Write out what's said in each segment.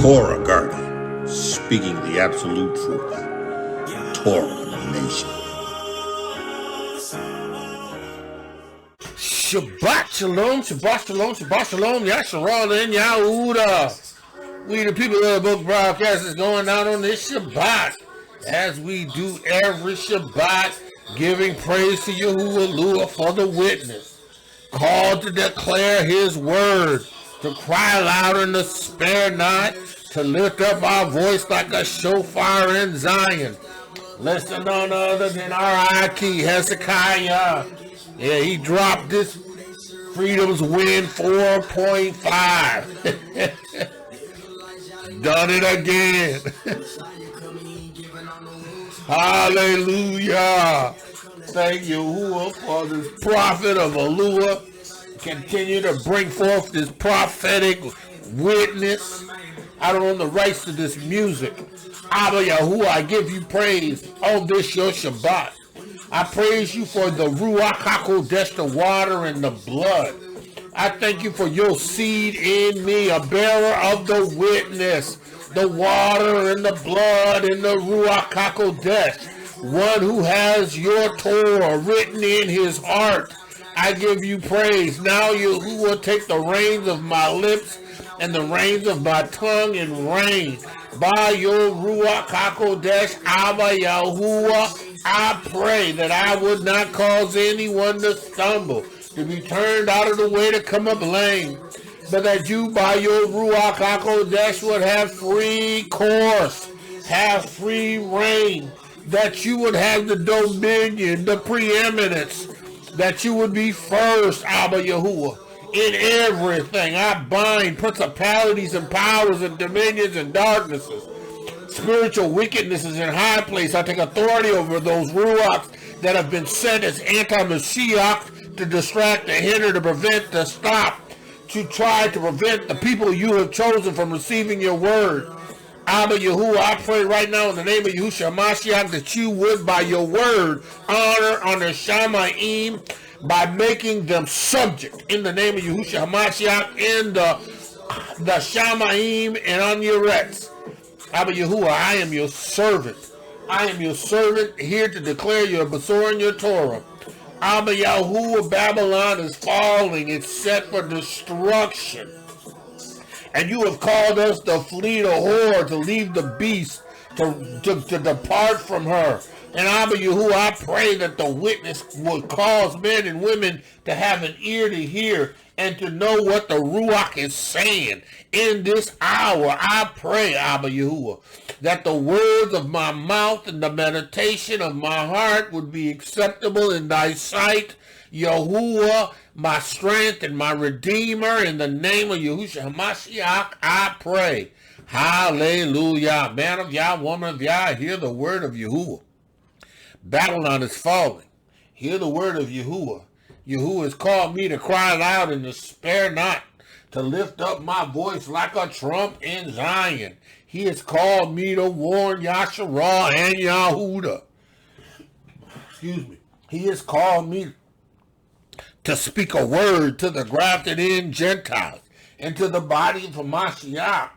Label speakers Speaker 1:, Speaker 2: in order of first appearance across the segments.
Speaker 1: Torah guardian, speaking the absolute truth. Torah nation.
Speaker 2: Shabbat shalom, Shabbat shalom, Shabbat shalom, Yashar'el and Yahudah. We the people of the book broadcast is going out on this Shabbat, as we do every Shabbat, giving praise to Yahuah for the witness, called to declare his word, to cry loud and to spare not, to lift up our voice like a shofar in Zion. Listen, none other than our key, Hezekiah. Yeah, he dropped this Freedom's Win 4.5. Done it again. Hallelujah. Thank Yahuah for this prophet of Eloah. Continue to bring forth this prophetic witness. I don't own the rights to this music. Abba Yahuah, I give you praise on this your Shabbat. I praise you for the Ruach HaKodesh, the water and the blood. I thank you for your seed in me, a bearer of the witness, the water and the blood and the Ruach HaKodesh, one who has your Torah written in his heart. I give you praise. Now Yahuah, take the reins of my lips and the reins of my tongue and reign. By your Ruach HaKodesh, Abba Yahuah, I pray that I would not cause anyone to stumble, to be turned out of the way, to come up lame, but that you by your Ruach HaKodesh would have free course, have free reign, that you would have the dominion, the preeminence, that you would be first, Abba Yahuah, in everything. I bind principalities and powers and dominions and darknesses, spiritual wickednesses in high place. I take authority over those ruachs that have been sent as antimashiach to distract, to hinder, to prevent, to stop, to try to prevent the people you have chosen from receiving your word. Abba Yahuah, I pray right now in the name of Yahusha Ha'Mashiach that you would, by your word, honor the Shamayim by making them subject in the name of Yahusha Ha'Mashiach in the Shamayim and on your rest. Abba Yahuah, I am your servant. I am your servant here to declare your Basor and your Torah. Abba Yahuah, Babylon is falling. It's set for destruction. And you have called us to flee the whore, to leave the beast, to depart from her. And Abba Yahuah, I pray that the witness would cause men and women to have an ear to hear and to know what the Ruach is saying in this hour. I pray, Abba Yahuah, that the words of my mouth and the meditation of my heart would be acceptable in thy sight, Yahuah, my strength and my redeemer. In the name of Yahusha Ha'Mashiach, I pray. Hallelujah. Man of Yah, woman of Yah, hear the word of Yahuah. Babylon is falling. Hear the word of Yahuah. Yahuah has called me to cry loud and to spare not, to lift up my voice like a trump in Zion. He has called me to warn Yashar'el and Yahudah. Excuse me. He has called me to speak a word to the grafted in Gentiles and to the body of Masicah.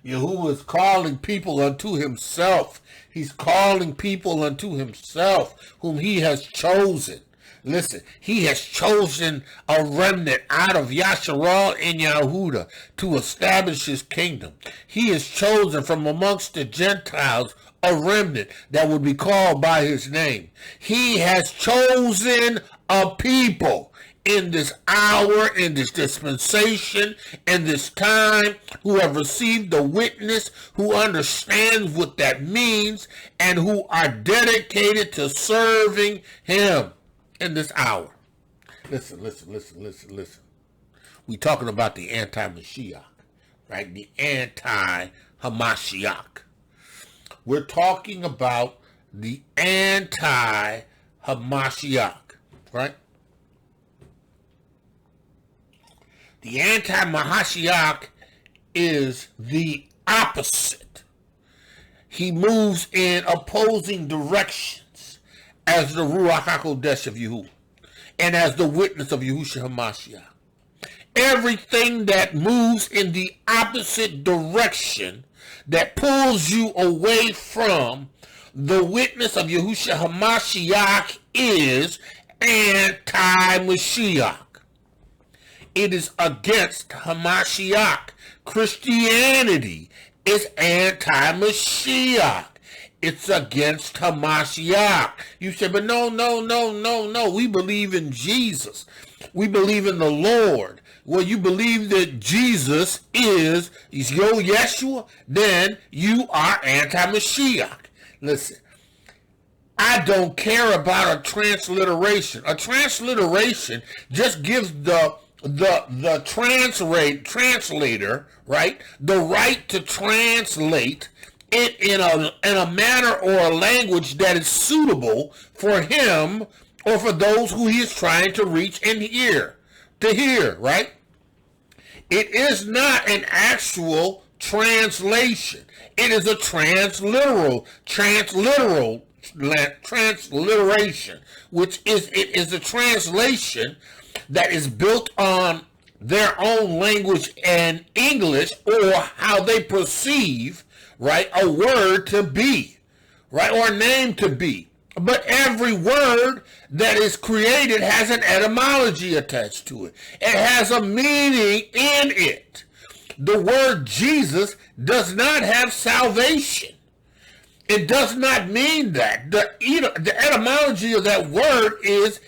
Speaker 2: Yahuah is calling people unto himself. He's calling people unto himself whom he has chosen. Listen, he has chosen a remnant out of Yashar'el and Yahudah to establish his kingdom. He has chosen from amongst the Gentiles a remnant that would be called by his name. He has chosen a people in this hour, in this dispensation, in this time, who have received the witness, who understands what that means, and who are dedicated to serving him in this hour. Listen. We're talking about the antimashiach, right? The anti-Hamashiach. We're talking about the anti-Hamashiach, right? The anti-Mashiach is the opposite. He moves in opposing directions as the Ruach HaKodesh of Yahudah and as the witness of Yahusha Ha'Mashiach. everything that moves in the opposite direction, that pulls you away from the witness of Yahushua Ha'Mashiach, is anti-mashiach. It is against Hamashiach. Christianity is anti-mashiach. It's against Hamashiach. You say, but no. We believe in Jesus. We believe in the Lord. Well, you believe that Jesus is your Yeshua, then you are anti-mashiach. Listen, I don't care about a transliteration. A transliteration just gives the translator, right, the right to translate it in a manner or a language that is suitable for him or for those who he is trying to reach and hear, right? It is not an actual translation. It is a transliteration, which is a translation that is built on their own language and English, or how they perceive, right, a word to be, right, or a name to be. But every word that is created has an etymology attached to it. It has a meaning in it. The word Jesus does not have salvation. It does not mean that. The etymology of that word is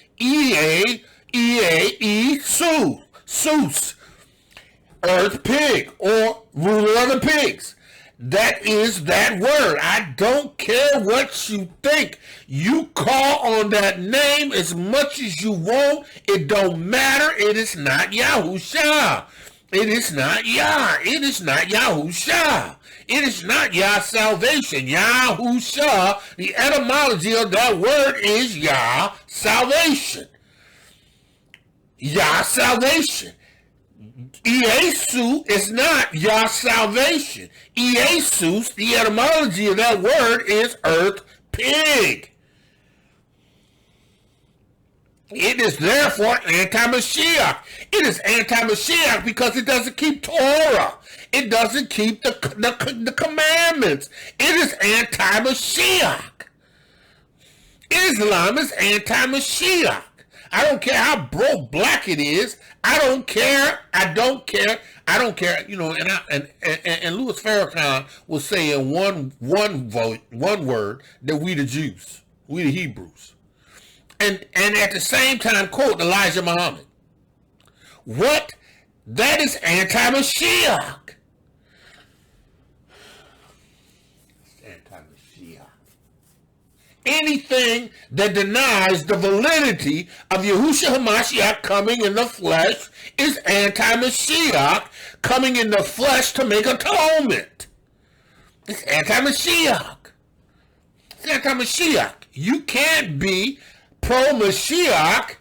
Speaker 2: Sus, earth pig, or ruler of the pigs. That is that word. I don't care what you think. You call on that name as much as you want. It don't matter. It is not Yahusha. It is not Yah. It is not Yahusha. It is not Yah salvation. Yahusha, the etymology of that word is Yah salvation. Yah salvation. Iesu is not Yah salvation. Iesus, the etymology of that word is earth pig. It is therefore anti-mashiach. It is anti-mashiach because it doesn't keep Torah. It doesn't keep the commandments. It is anti-mashiach. Islam is anti-mashiach. I don't care how broke black it is. I don't care. You know, and Louis Farrakhan will say in one word that we the Jews, we the Hebrews, and at the same time quote Elijah Muhammad. What? That is anti-mashiach. Anything that denies the validity of Yahushua Ha'Mashiach coming in the flesh is anti-Mashiach coming in the flesh to make atonement. It's anti-Mashiach. It's anti-Mashiach. You can't be pro-Mashiach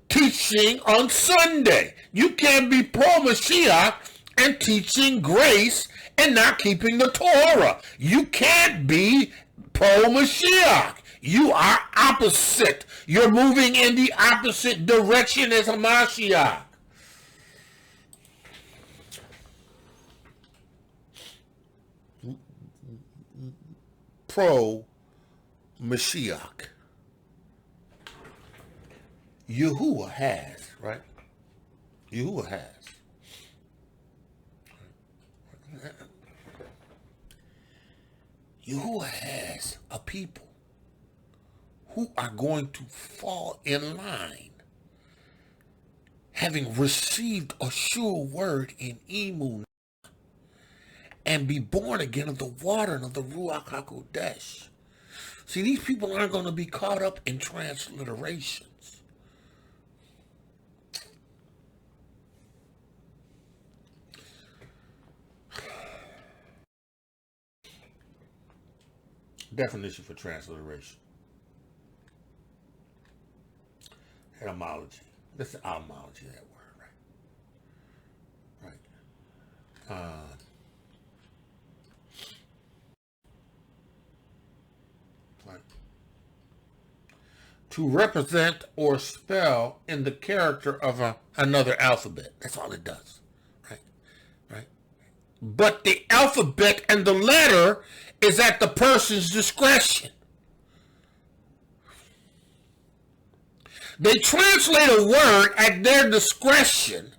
Speaker 2: teaching on Sunday. You can't be pro-Mashiach and teaching grace and not keeping the Torah. You can't be pro-Mashiach. You are opposite. You're moving in the opposite direction as Hamashiach. Pro-Mashiach. Yahuah has, right? Yahuah has. Yahuah has a people who are going to fall in line, having received a sure word in Emun, and be born again of the water and of the Ruach HaKodesh. See, these people aren't going to be caught up in transliterations. Definition for transliteration. Etymology. That's the etymology of that word, right? Right. to represent or spell in the character of another alphabet. That's all it does, right? Right? But the alphabet and the letter is at the person's discretion. They translate a word at their discretion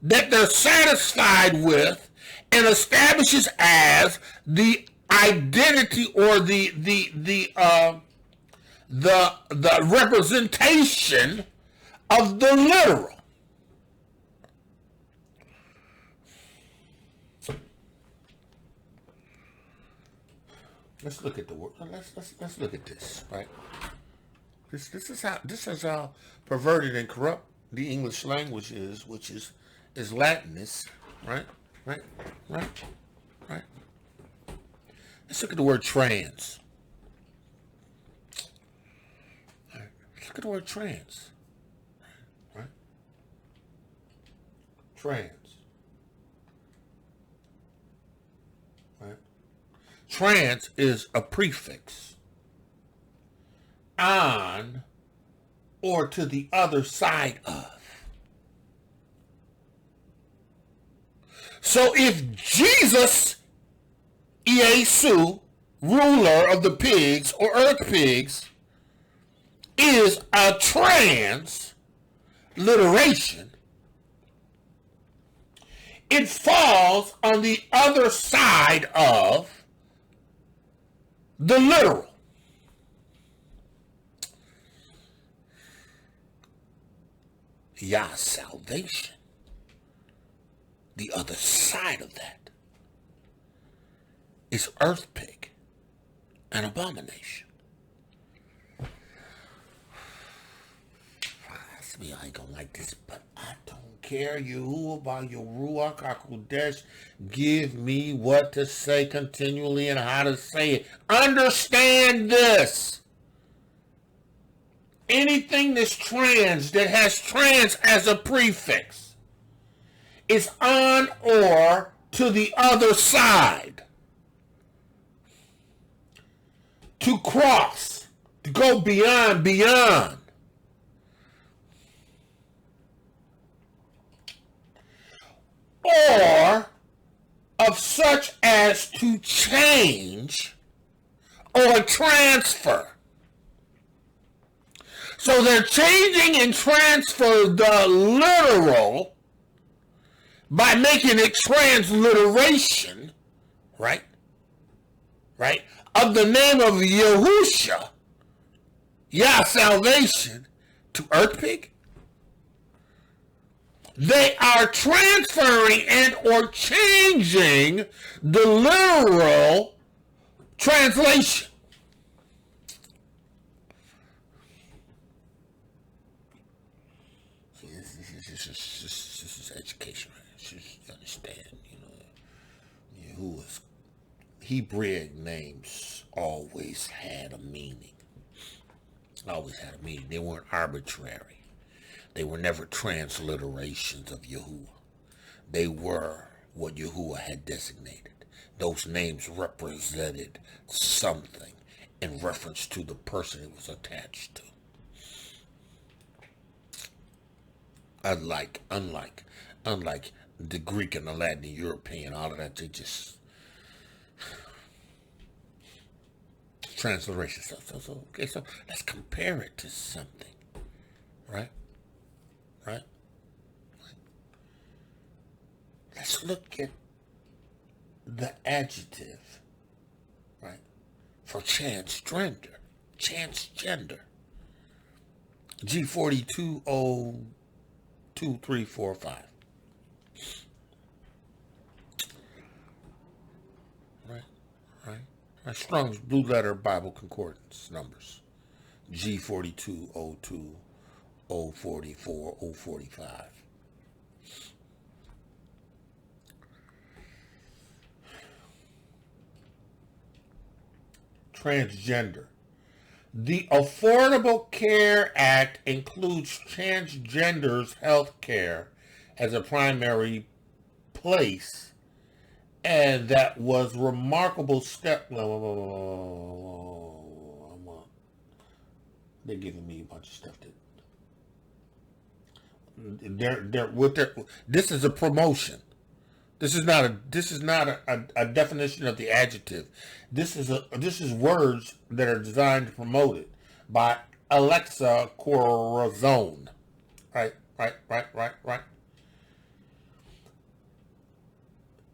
Speaker 2: that they're satisfied with and establishes as the identity or the representation of the literal. Let's look at the word. Let's look at this, right? This is how perverted and corrupt the English language is, which is Latinist, right? Right? Let's look at the word trans. All right. Let's look at the word trans. Right? Trans. Right? Trans is a prefix. On or to the other side of. So if Jesus, Yesu, ruler of the pigs or earth pigs, is a transliteration, it falls on the other side of the literal. Yah's salvation. The other side of that is earth pig, an abomination. Me, I ain't gonna like this, but I don't care. Yahuah by your Ruach HaKodesh, give me what to say continually and how to say it. Understand this. Anything that's trans, that has trans as a prefix, is on or to the other side. To cross, to go beyond. Or of such as to change or transfer. So they're changing and transfer the literal by making it transliteration, right? Right? Of the name of Yahusha, Yah salvation, to earth pig. They are transferring and or changing the literal translation. This is education. You understand, Yahuah's Hebrew names always had a meaning. They weren't arbitrary. They were never transliterations of Yahuah. They were what Yahuah had designated. Those names represented something in reference to the person it was attached to. Unlike the Greek and the Latin and European, all of that, they just transliteration. So let's compare it to something, right? Right? Let's look at the adjective, right, for transgender. G42O2345. Right. Strong's Blue Letter Bible Concordance numbers. G42O2. 044, 045. Transgender. The Affordable Care Act includes transgenders' health care as a primary place, and that was a remarkable step. They're giving me a bunch of stuff this is a promotion. This is not a definition of the adjective. This is words that are designed to promote it by Alexa Corazon. Right.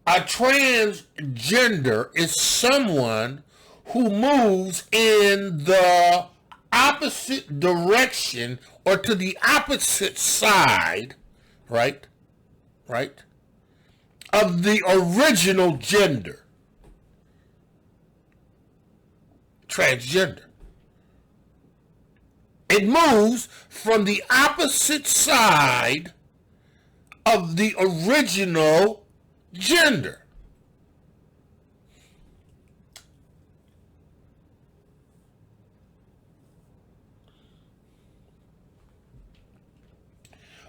Speaker 2: A transgender is someone who moves in the opposite direction or to the opposite side, right, of the original gender. Transgender. It moves from the opposite side of the original gender.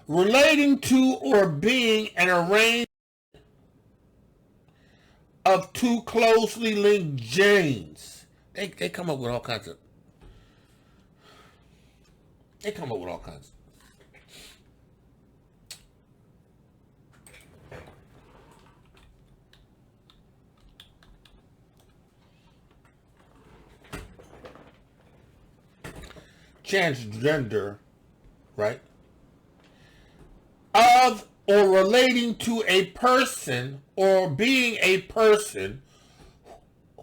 Speaker 2: Relating to or being an arrangement of two closely linked genes. They come up with all kinds of. They come up with all kinds. Transgender, right? Of or relating to a person or being a person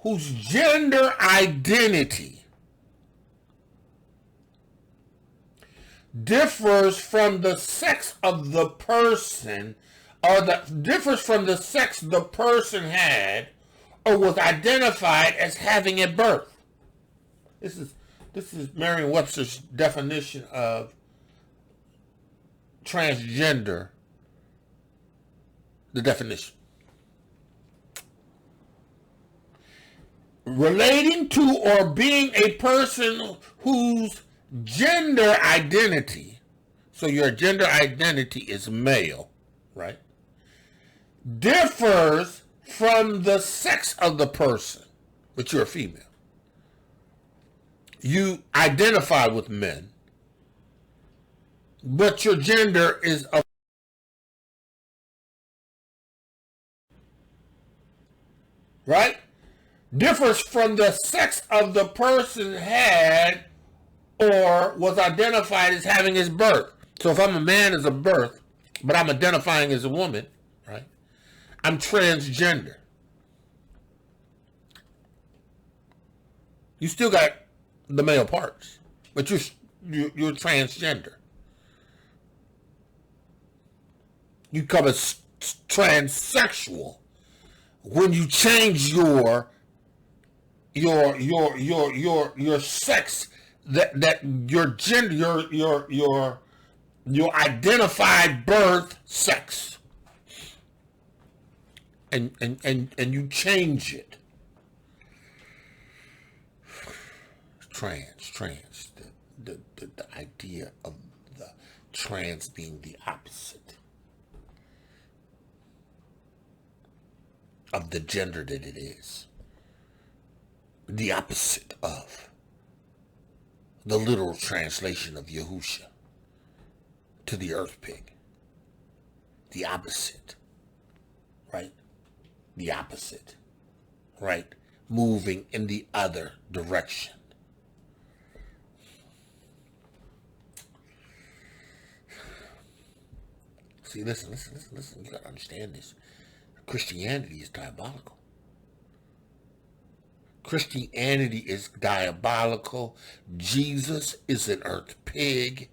Speaker 2: whose gender identity differs from the sex of the person or differs from the sex the person had or was identified as having at birth. This is Merriam-Webster's definition of transgender, the definition. Relating to or being a person whose gender identity, so your gender identity is male, right, differs from the sex of the person, but you're a female. You identify with men, but your gender is a right? Differs from the sex of the person had or was identified as having his birth. So if I'm a man as a birth, but I'm identifying as a woman, right? I'm transgender. You still got the male parts, but you're transgender. You become a transsexual when you change your sex, that your gender, your identified birth sex, and you change it. Trans, the idea of the trans being the opposite of the gender that it is. The opposite of the literal translation of Yahusha to the earth pig. The opposite, right? The opposite, right? Moving in the other direction. See, listen. You gotta understand this. Christianity is diabolical. Christianity is diabolical. Jesus is an earth pig.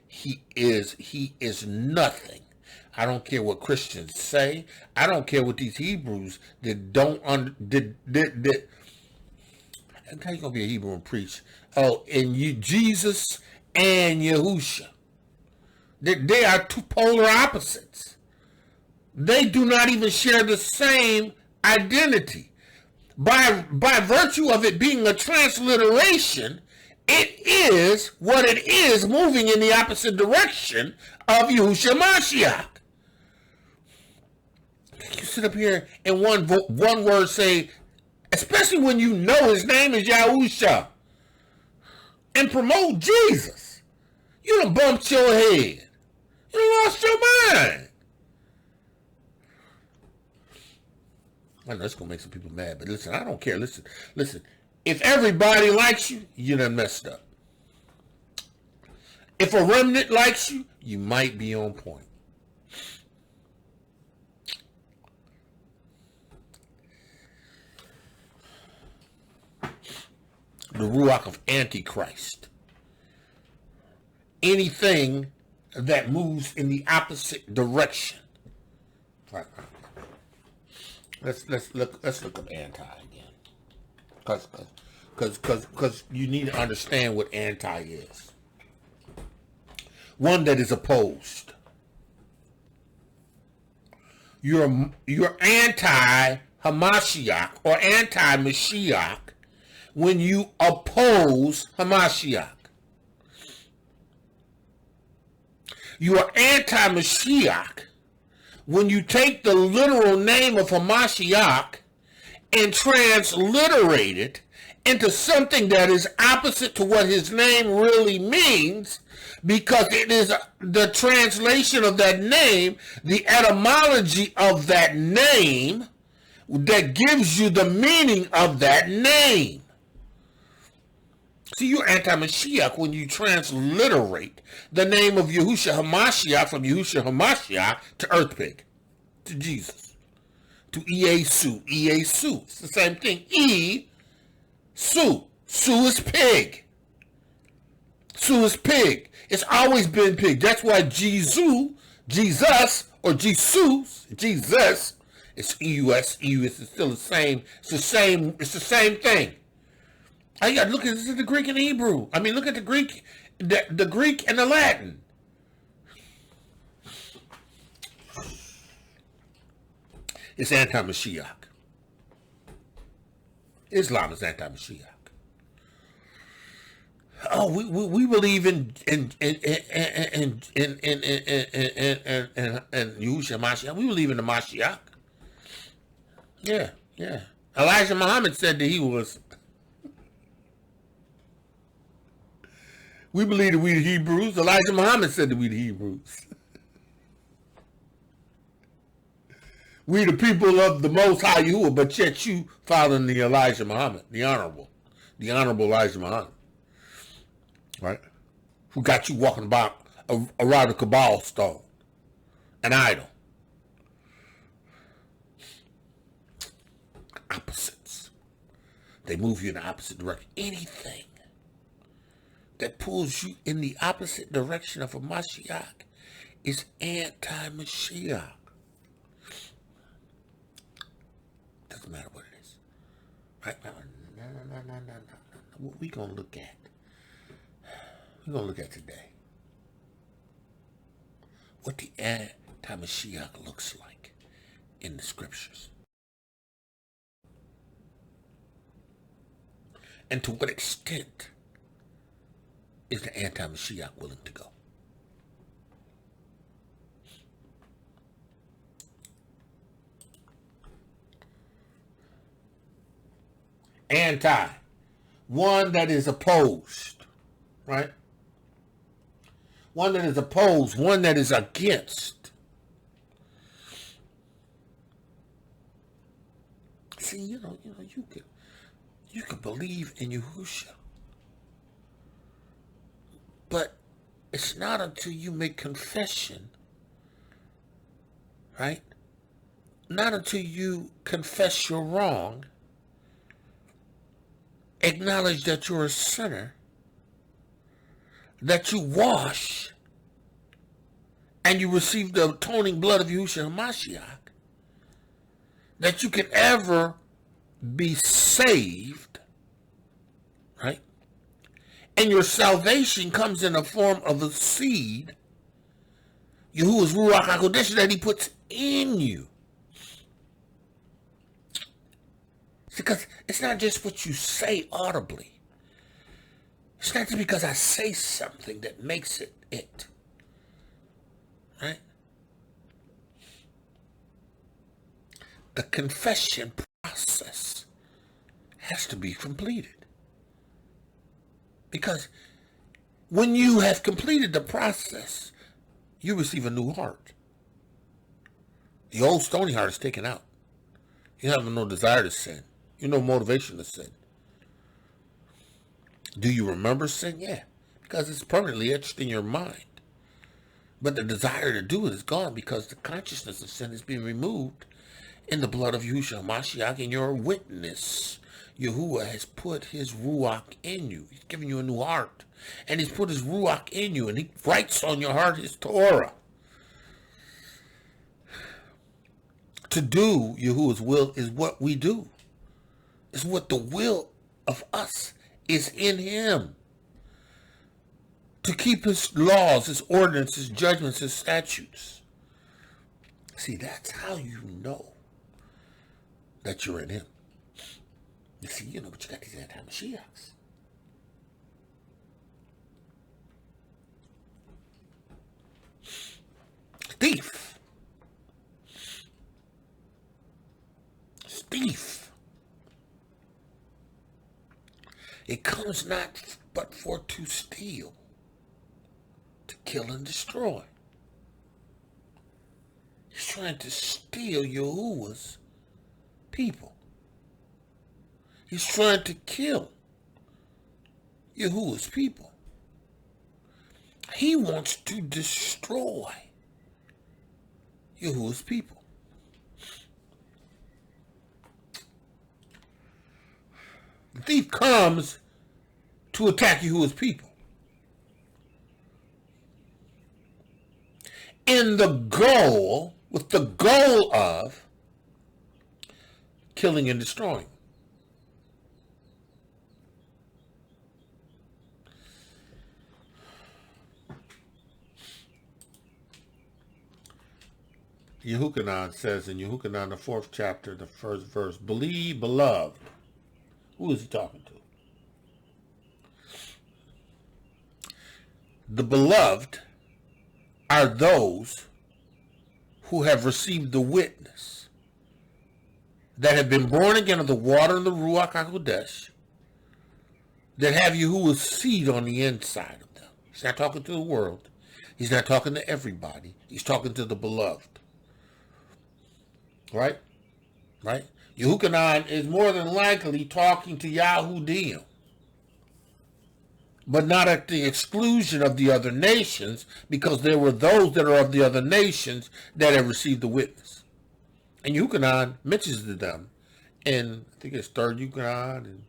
Speaker 2: He is nothing. I don't care what Christians say. I don't care what these Hebrews that don't how you gonna be a Hebrew and preach? Oh, and Jesus and Yahusha. They are two polar opposites. They do not even share the same identity. By virtue of it being a transliteration, it is what it is, moving in the opposite direction of Yahushua Ha'Mashiach. You sit up here and one word say, especially when you know his name is Yahusha. and promote Jesus. You done bumped your head. You done lost your mind. I know it's going to make some people mad, but listen, I don't care. Listen. If everybody likes you, you done messed up. If a remnant likes you, you might be on point. The Ruach of Antichrist. Anything that moves in the opposite direction. Right. Let's look up anti again. Because you need to understand what anti is. One that is opposed. You're anti-Hamashiach or anti-Mashiach when you oppose Hamashiach. You are anti-Mashiach when you take the literal name of Hamashiach and transliterate it into something that is opposite to what his name really means, because it is the translation of that name, the etymology of that name, that gives you the meaning of that name. See, you're anti-Mashiach when you transliterate the name of Yahusha Ha'Mashiach from Yahushua Ha'Mashiach to Earth Pig, to Jesus, to Yesu. It's the same thing. Su is pig. Su is pig. It's always been pig. That's why Jesus, or Jesus, it's EUS. It's still the same. It's the same thing. I got to look at this in the Greek and the Hebrew. I mean, look at the Greek, the Greek and the Latin. It's anti-Mashiach. Islam is anti-Mashiach. Oh, we believe in Yahushua Ha'Mashiach. We believe in the Mashiach. Yeah. Elijah Muhammad said that he was. We believe that we the Hebrews. Elijah Muhammad said that we the Hebrews. We the people of the Most High Yahuah, but yet you following the Elijah Muhammad, the honorable Elijah Muhammad, right? Who got you walking about around a Kabbalah stone, an idol. Opposites. They move you in the opposite direction. Anything that pulls you in the opposite direction of a Mashiach is anti-Mashiach. Doesn't matter what it is. Right now, no. What we gonna look at? We're gonna look at today what the anti-Mashiach looks like in the scriptures. And to what extent is the anti-Mashiach willing to go? Anti, one that is opposed, right? One that is opposed, one that is against. See, you could believe in Yahusha, but it's not until you make confession, right? Not until you confess your wrong, acknowledge that you're a sinner, that you wash, and you receive the atoning blood of Yahushua Ha'Mashiach, that you can ever be saved, right? And your salvation comes in the form of the seed, Yahuwah's Ruach HaKodesh, that he puts in you. Because it's not just what you say audibly. It's not just because I say something that makes it. Right? The confession process has to be completed. Because when you have completed the process, you receive a new heart. The old stony heart is taken out. You have no desire to sin. You have no motivation to sin. Do you remember sin? Yeah, because it's permanently etched in your mind. But the desire to do it is gone because the consciousness of sin has been removed in the blood of Yahushua Ha'Mashiach, and your witness, Yahuah, has put his ruach in you. He's given you a new heart. And he's put his ruach in you, and he writes on your heart his Torah. To do Yahuwah's will is what we do. It's what the will of us is in him. To keep his laws, his ordinances, his judgments, his statutes. See, that's how you know that you're in him. You see, but you got these antimashiachs. Thief. It comes not but for to steal, to kill and destroy. He's trying to steal Yahuwah's people. He's trying to kill Yahuwah's people. He wants to destroy Yahuwah's people. The thief comes to attack Yahuwah's people with the goal of killing and destroying. Yochanan says in Yochanan, the 4th chapter, the 1st verse, believe, beloved. Who is he talking to? The beloved are those who have received the witness, that have been born again of the water and the Ruach HaKodesh, that have Yahuwah's seed on the inside of them. He's not talking to the world. He's not talking to everybody. He's talking to the beloved. Right? Yochanan is more than likely talking to Yahudiym, but not at the exclusion of the other nations, because there were those that are of the other nations that have received the witness. And Yochanan mentions to them in, I think it's 3rd Yochanan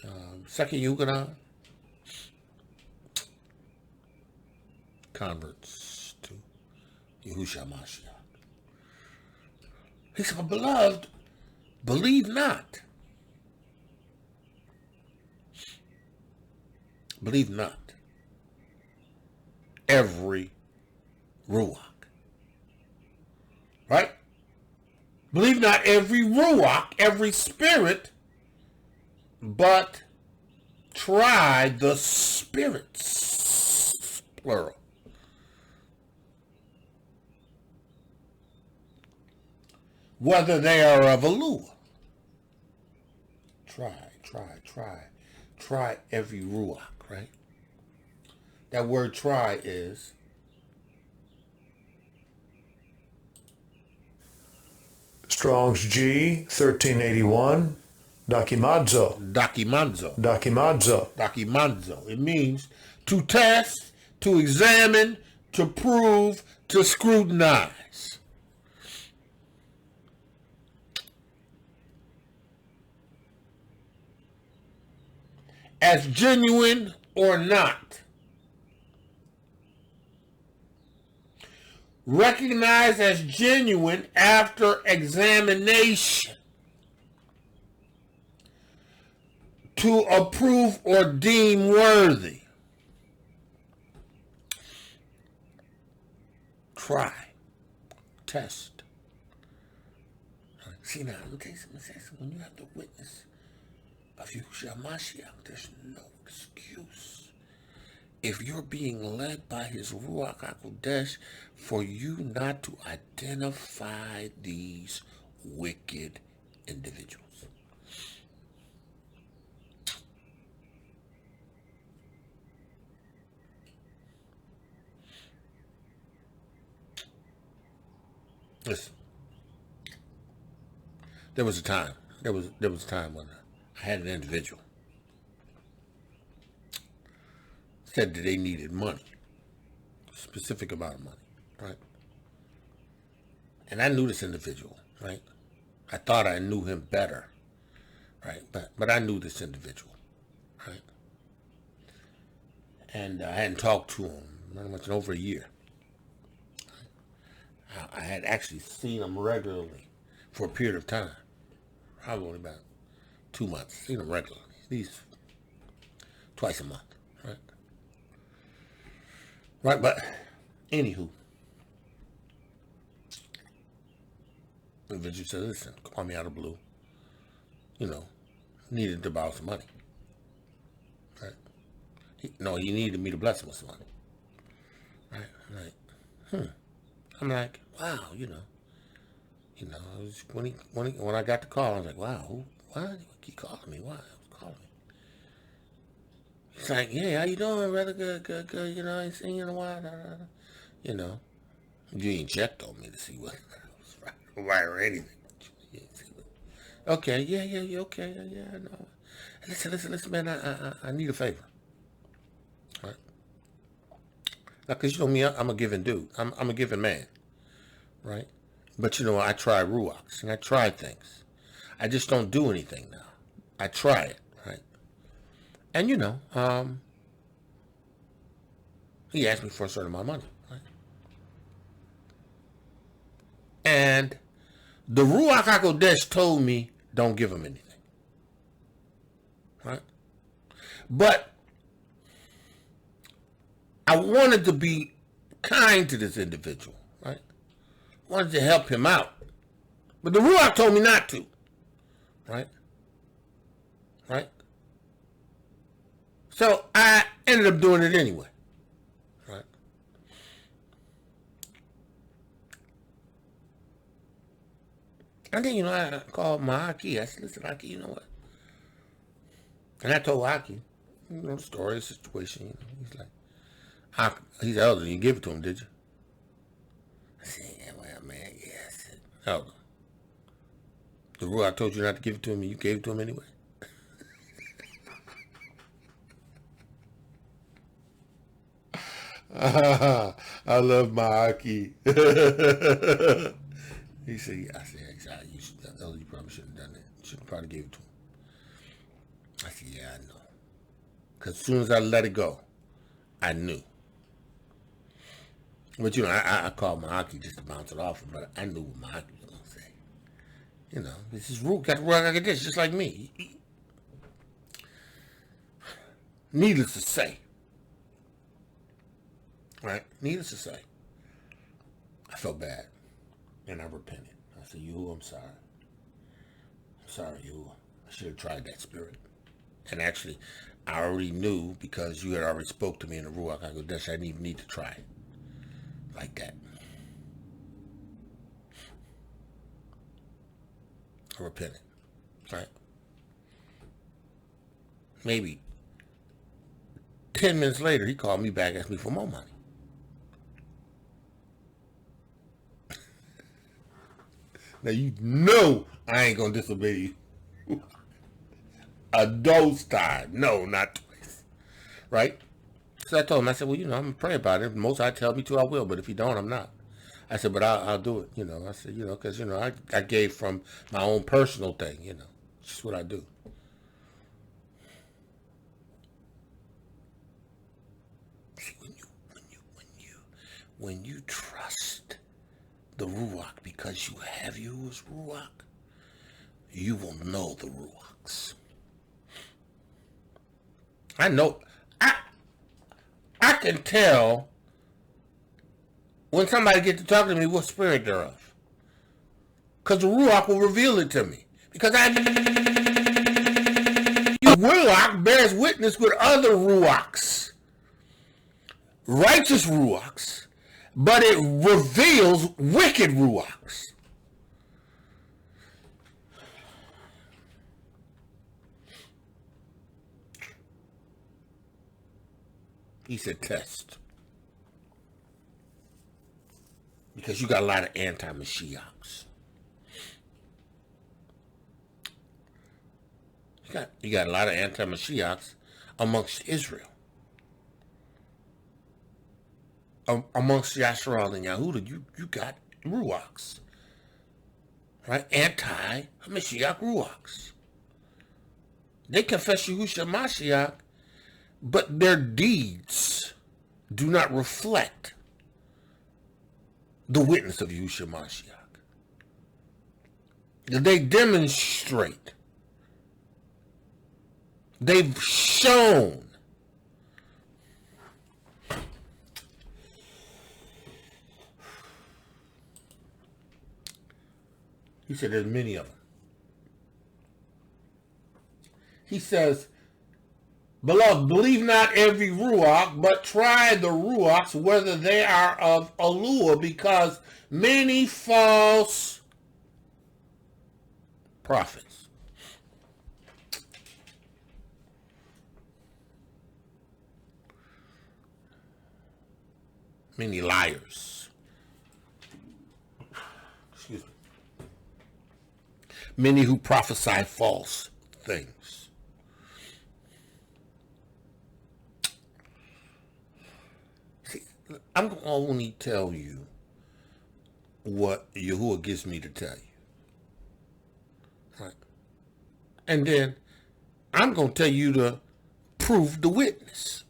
Speaker 2: and 2nd Yochanan, converts to Yahushua Ha'Mashiach. He said, my beloved, believe not. Believe not every ruach. Right? Believe not every ruach, every spirit, but try the spirits, plural. Whether they are of Eloah. Try every ruach, right? That word try is
Speaker 3: Strong's G 1381. Dakimadzo.
Speaker 2: It means to test, to examine, to prove, to scrutinize. As genuine or not. Recognized as genuine after examination. To approve or deem worthy. Try. Test. See now, let me tell you something. When you have the witness of Yahushua Ha'Mashiach, there's no excuse. If you're being led by his Ruach HaKodesh, for you not to identify these wicked individuals. Listen, there was a time. There was a time when I had an individual said that they needed money, a specific amount of money, right? And I knew this individual, right? I thought I knew him better, right? But I knew this individual, right? And I hadn't talked to him not much in over a year. I had actually seen him regularly for a period of time, probably only about 2 months. Seen him regularly, at least twice a month, right? Right, but anywho, the individual said, listen, call me out of the blue, needed to borrow some money, right? He needed me to bless him with some money, right? I'm like, wow, when I got the call, I was like, wow, why he calling me? Why was calling me? He's like, yeah, how you doing, brother? Good. I ain't seen you in a while. You ain't checked on me to see what I was right or anything. Okay, yeah, okay, yeah, I know. Listen, man, I need a favor. All right? Now, because you know me, I'm a giving dude. I'm a giving man, right? But I try ruachs, and I try things. I just don't do anything now. I try it, right? And he asked me for a certain amount of money, right? And the Ruach HaKodesh told me, don't give him anything, right? But I wanted to be kind to this individual, right? I wanted to help him out. But the Ruach told me not to, right? Right? So I ended up doing it anyway, right? And then, I called my Aki. I said, listen, Aki, you know what? And I told Aki, the story, the situation. He's like, he's elder. You give it to him, did you? I said, yeah, well, man, yeah. I said, elder, the Ruach told you not to give it to him, and you gave it to him anyway. I love my Aki. He said, you probably shouldn't have done that. You should have probably gave it to him. I said, yeah, I know. Because as soon as I let it go, I knew. But, I called my Aki just to bounce it off him, but I knew what my Aki was going to say. This is Ruach, got the Ruach like this, just like me. Needless to say, right? Needless to say, I felt bad, and I repented. I said, Yahuah, I'm sorry. I'm sorry, Yahuah. I should have tried that spirit. And actually, I already knew, because you had already spoke to me in the Ruach HaKodesh, I didn't even need to try it like that. I repented, right? Maybe 10 minutes later, he called me back, asked me for more money. Now, I ain't going to disobey you. A dose time. No, not twice. Right? So I told him, I said, well, I'm going to pray about it. Most I tell me to, I will. But if you don't, I'm not. I said, but I'll do it. I said, because, I gave from my own personal thing, It's just what I do. See, when you trust the Ruach because you have Yahuwah's Ruach, you will know the Ruachs. I know. I can tell when somebody gets to talk to me what spirit they're of. Because the Ruach will reveal it to me. Because Ruach bears witness with other Ruachs. Righteous Ruachs. But it reveals wicked Ruachs. He said test. because you got a lot of antimashiachs. You got a lot of antimashiachs amongst Israel. Amongst Yashar'el and Yahudah, you got ruachs. Right? Anti-mashiach ruachs. They confess Yahushua Ha'Mashiach, but their deeds do not reflect the witness of Yahushua Ha'Mashiach. They demonstrate. They've shown. He said there's many of them. He says, beloved, believe not every ruach, but try the ruachs whether they are of Yahudah, because many false prophets. Many liars. Excuse me. Many who prophesy false things. See, I'm going to only tell you what Yahuah gives me to tell you. Right? And then I'm going to tell you to prove the witness.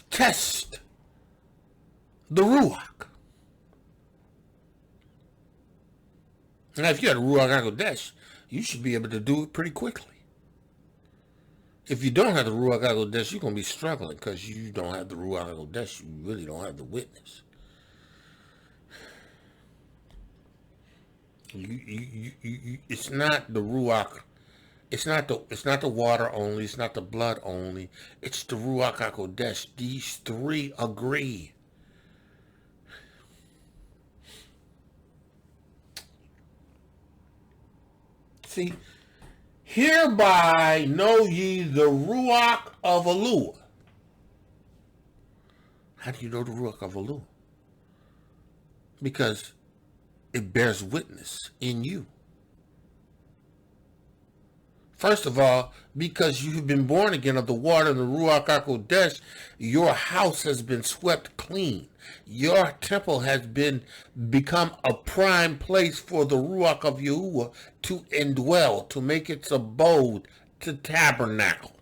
Speaker 2: Test the ruach. Now, if you had a ruach HaKodesh, you should be able to do it pretty quickly. If you don't have the ruach HaKodesh, you're going to be struggling because you don't have the ruach HaKodesh. You really don't have the witness. It's not the ruach. It's not the water only. It's not the blood only. It's the Ruach HaKodesh. These three agree. See, hereby know ye the Ruach of Elohiym. How do you know the Ruach of Elohiym? Because it bears witness in you. First of all, because you have been born again of the water and the Ruach HaKodesh, your house has been swept clean. Your temple has become a prime place for the Ruach of Yahuah to indwell, to make its abode, to tabernacle.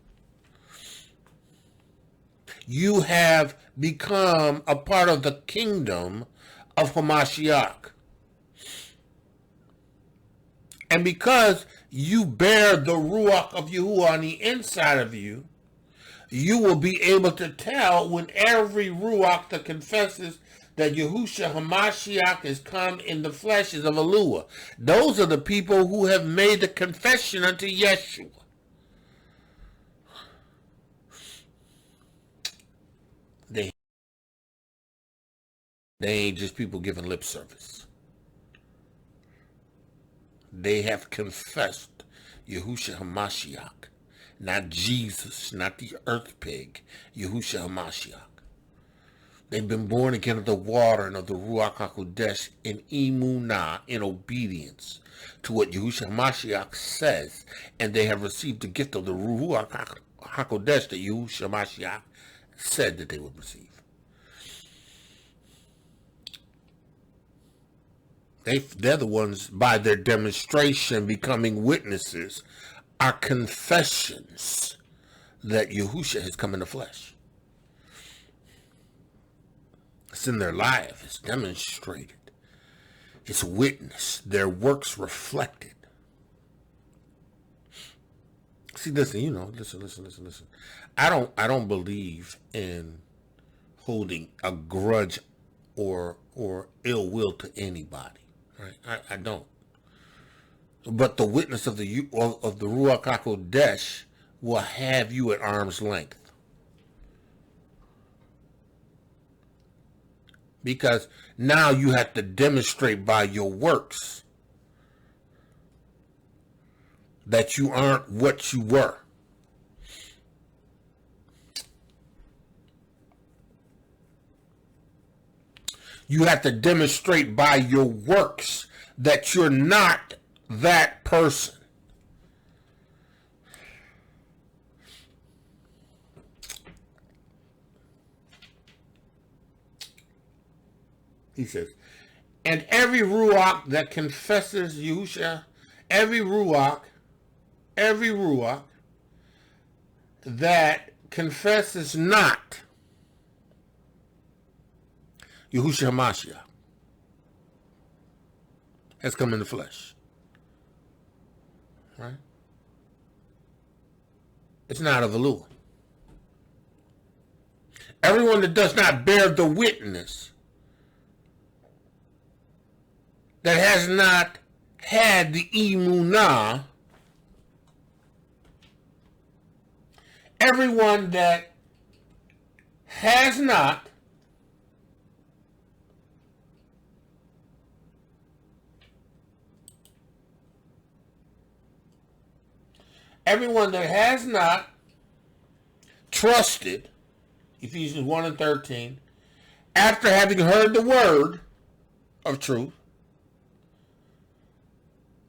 Speaker 2: You have become a part of the kingdom of Hamashiach. And because you bear the Ruach of Yahuah on the inside of you, you will be able to tell when every Ruach that confesses that Yahusha Ha'Mashiach is come in the flesh is of Elohiym. Those are the people who have made the confession unto Yeshua. They ain't just people giving lip service. They have confessed Yahushua Ha'Mashiach, not Jesus, not the earth pig, Yahushua Ha'Mashiach. They've been born again of the water and of the Ruach HaKodesh in emunah, in obedience to what Yahushua Ha'Mashiach says, and they have received the gift of the Ruach HaKodesh that Yahushua Ha'Mashiach said that they would receive. They're the ones, by their demonstration, becoming witnesses, are confessions that Yahusha has come in the flesh. It's in their life. It's demonstrated. It's witnessed. Their works reflected. See, listen, listen. I don't believe in holding a grudge or ill will to anybody. Right? I don't. But the witness of the Ruach HaKodesh will have you at arm's length. Because now you have to demonstrate by your works that you aren't what you were. You have to demonstrate by your works that you're not that person. He says, and every ruach that confesses Yahusha, every ruach that confesses not Yahushua Ha'Mashiach has come in the flesh. Right? It's not of Yahudah. Everyone that does not bear the witness, that has not had the emunah, everyone that has not trusted, Ephesians 1 and 13, after having heard the word of truth,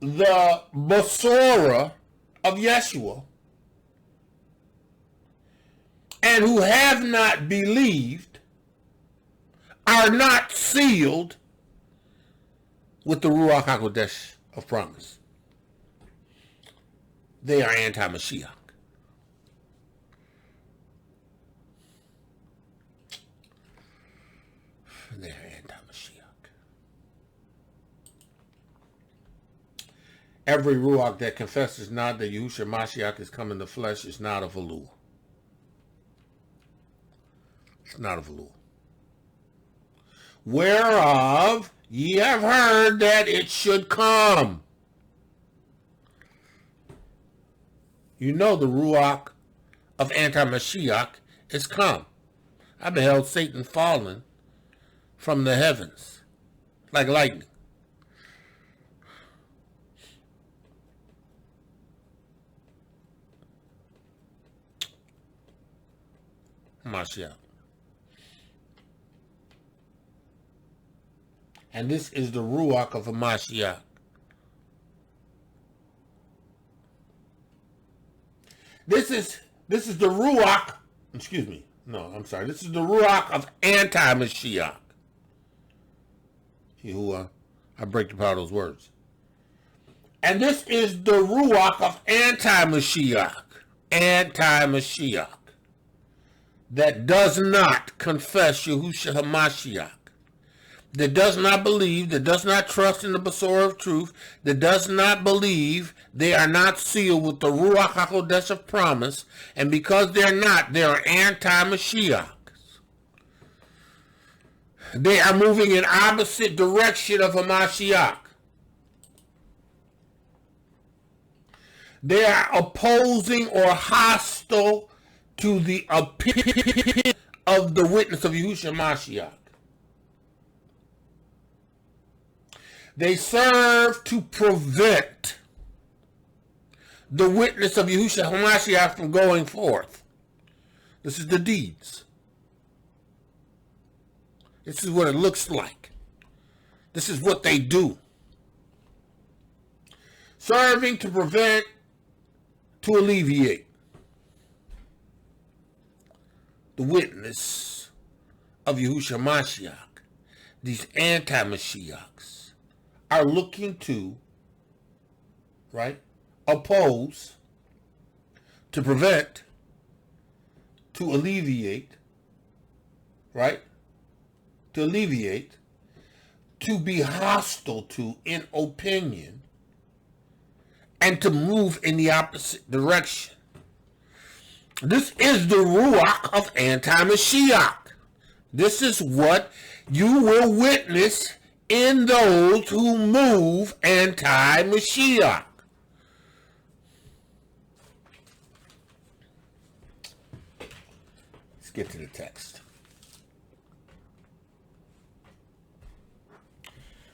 Speaker 2: the Basora of Yeshua, and who have not believed, are not sealed with the Ruach HaKodesh of promise. They are antimashiach. They are antimashiach. Every ruach that confesses not that Yahushua Ha'Mashiach is come in the flesh is not of Yahudah. It's not of Yahudah. Whereof ye have heard that it should come. You know the ruach of antimashiach is come. I beheld Satan fallen from the heavens like lightning. Mashiach. And this is the ruach of a Mashiach. This is the ruach, excuse me, no, I'm sorry. This is the ruach of antimashiach. Yahuah, I break the power of those words. And this is the ruach of antimashiach. Antimashiach. That does not confess Yahushua Ha'Mashiach, that does not believe, that does not trust in the Basora of truth, that does not believe, they are not sealed with the Ruach HaKodesh of promise, and because they're not, they are anti-Mashiachs. They are moving in opposite direction of a Mashiach. They are opposing or hostile to the opinion of the witness of Yahushua Ha'Mashiach. They serve to prevent the witness of Yahushua Ha'Mashiach from going forth. This is the deeds. This is what it looks like. This is what they do. Serving to prevent, to alleviate the witness of Yahushua Ha'Mashiach. These anti-Mashiachs are looking to, right, oppose, to prevent, to alleviate, right, to alleviate, to be hostile to in opinion, and to move in the opposite direction. This is the ruach of anti-Mashiach. This is what you will witness in those who move anti-Mashiach. Let's get to the text.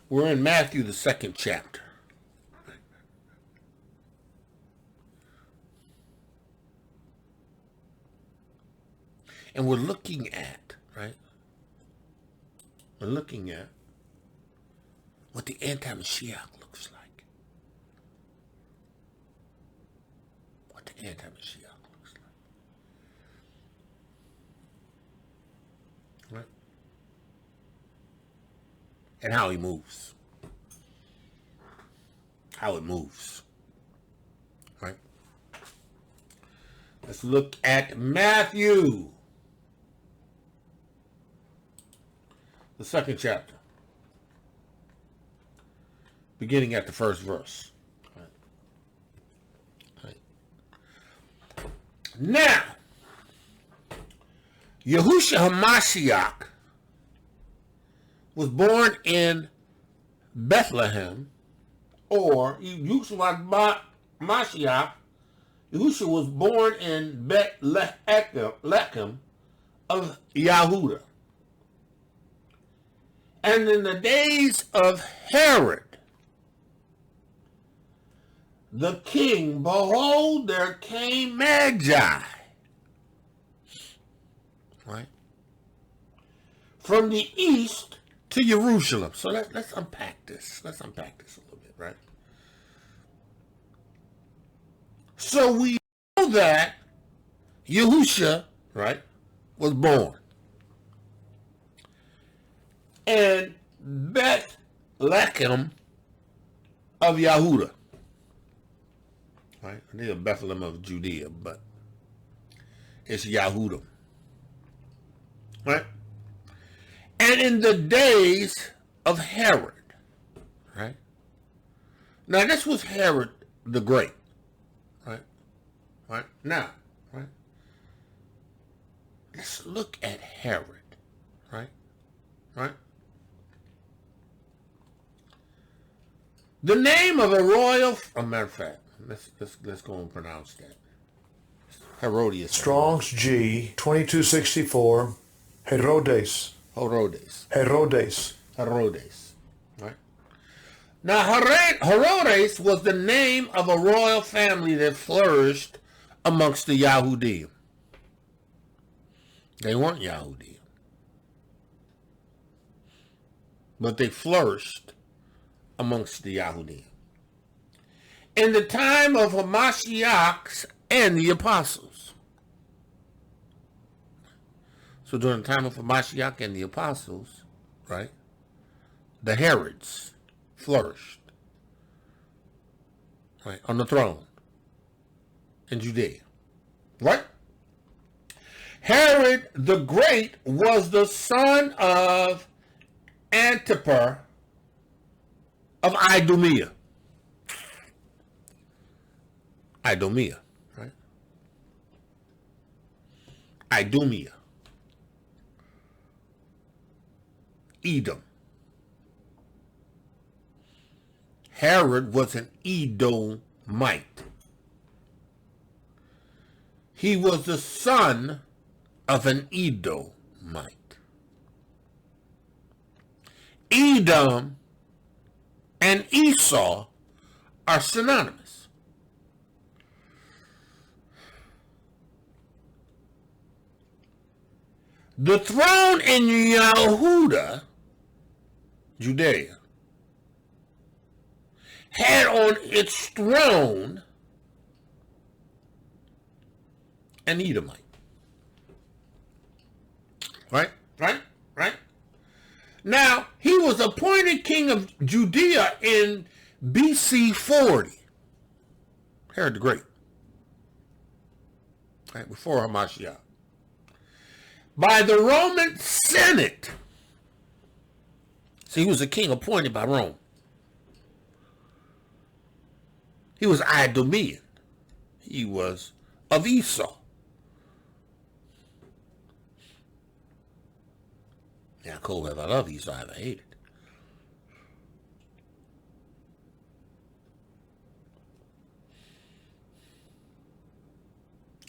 Speaker 2: We're in Matthew, the 2nd chapter. And we're looking at, right? We're looking at what the antimashiach looks like. What the antimashiach looks like. Right? And how he moves. How it moves. Right? Let's look at Matthew. The 2nd chapter. Beginning at the 1st verse. Right. Now, Yahushua Ha'Mashiach was born in Beyt Lechem, or Yahushua Ha'Mashiach. Yahushua was born in Beyt Lechem of Yahudah. And in the days of Herod, the king, behold, there came Magi, right, from the east to Yerushalayim. So let's unpack this. Let's unpack this a little bit, right? So we know that Yahusha, right, was born. And Beyt Lechem of Yahudah. Right? They are Bethlehem of Judea, but it's Yahudiym. Right? And in the days of Herod. Right? Now this was Herod the Great. Right? Right? Now, right? Let's look at Herod. Right? Right? The name of a royal, a matter of fact, let's go and pronounce that. Herodias.
Speaker 3: Strong's G 2264. Herodes.
Speaker 2: Right. Now Herodes was the name of a royal family that flourished amongst the Yahudiym. They weren't Yahudiym, but they flourished amongst the Yahudiym. In the time of Hamashiach and the apostles. So during the time of Hamashiach and the apostles, right, the Herods flourished, right, on the throne in Judea, right? Herod the Great was the son of Antipas of Idumea. Right? Idumea. Edom. Herod was an Edomite. He was the son of an Edomite. Edom and Esau are synonymous. The throne in Yahudah, Judea, had on its throne an Edomite. Right? Now, he was appointed king of Judea in BC 40. Herod the Great. Right, before Hamashiach. By the Roman Senate. See, he was a king appointed by Rome. He was Idumean. He was of Esau. Yaakov have I love Esau, I have hated.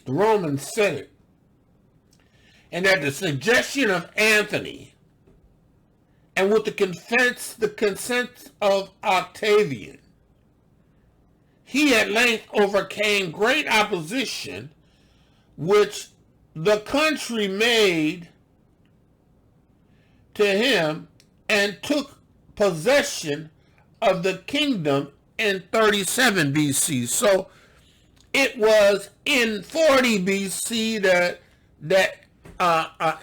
Speaker 2: The Roman Senate, and at the suggestion of Anthony, and with the consent of Octavian, he at length overcame great opposition, which the country made to him and took possession of the kingdom in 37 BC. So it was in 40 BC that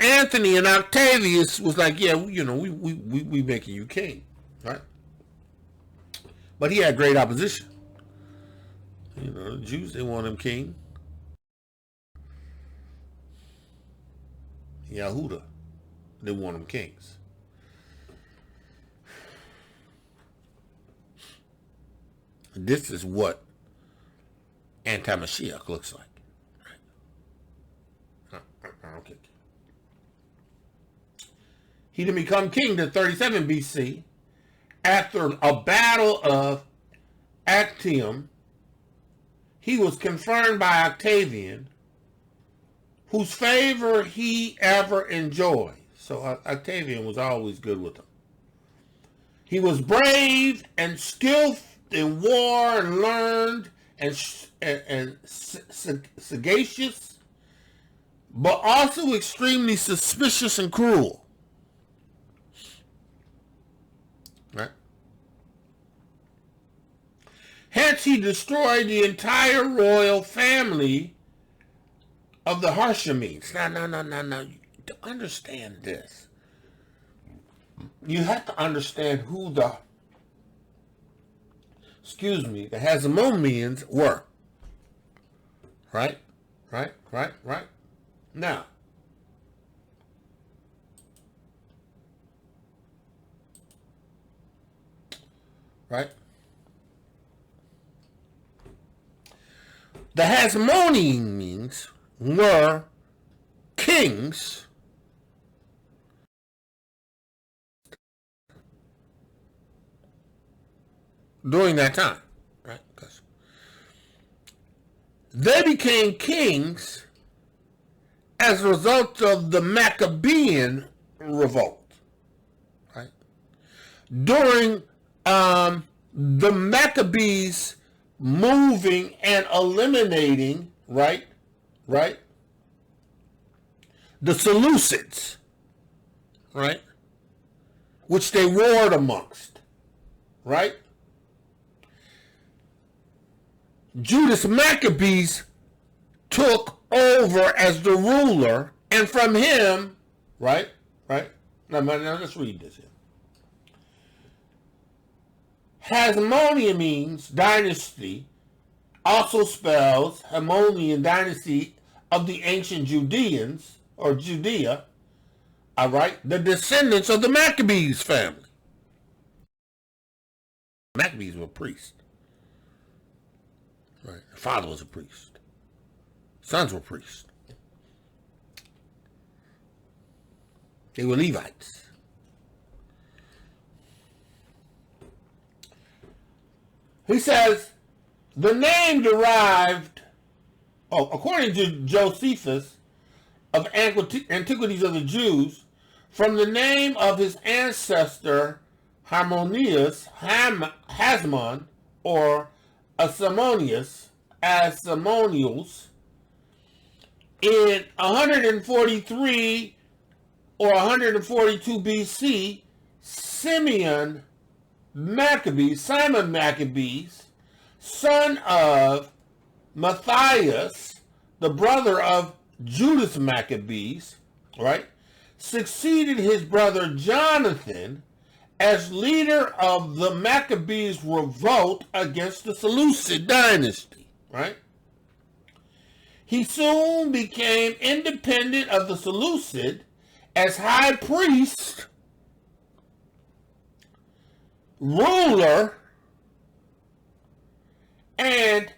Speaker 2: Anthony and Octavius was like, yeah, we making you king, right? But he had great opposition. The Jews, they want him king. Yahudah, they want him kings. This is what antimashiach looks like. Okay. He didn't become king to 37 BC after a battle of Actium. He was confirmed by Octavian, whose favor he ever enjoyed. So Octavian was always good with him. He was brave and skilled in war and learned and sagacious, but also extremely suspicious and cruel. Right? Hence, he destroyed the entire royal family of the Hashemites. No. To understand this, you have to understand who the Hasmoneans were. Right? Now, right? The Hasmoneans were kings during that time, right? Because they became kings as a result of the Maccabean revolt, right? During the Maccabees moving and eliminating, right, the Seleucids, right, which they warred amongst, right? Judas Maccabees took over as the ruler, and from him, right? Now let's read this here. Hasmonean means dynasty, also spells Hasmonean dynasty of the ancient Judeans, or Judea, all right, the descendants of the Maccabees family. Maccabees were priests. Right. The father was a priest. Sons were priests. They were Levites. He says, the name derived, according to Josephus of Antiquities of the Jews, from the name of his ancestor Harmonius, Hasmon, or Asamonius, in 143 or 142 BC, Simon Maccabees, son of Matthias, the brother of Judas Maccabees, right, succeeded his brother Jonathan as leader of the Maccabees revolt against the Seleucid dynasty, right? He soon became independent of the Seleucid as high priest, ruler, and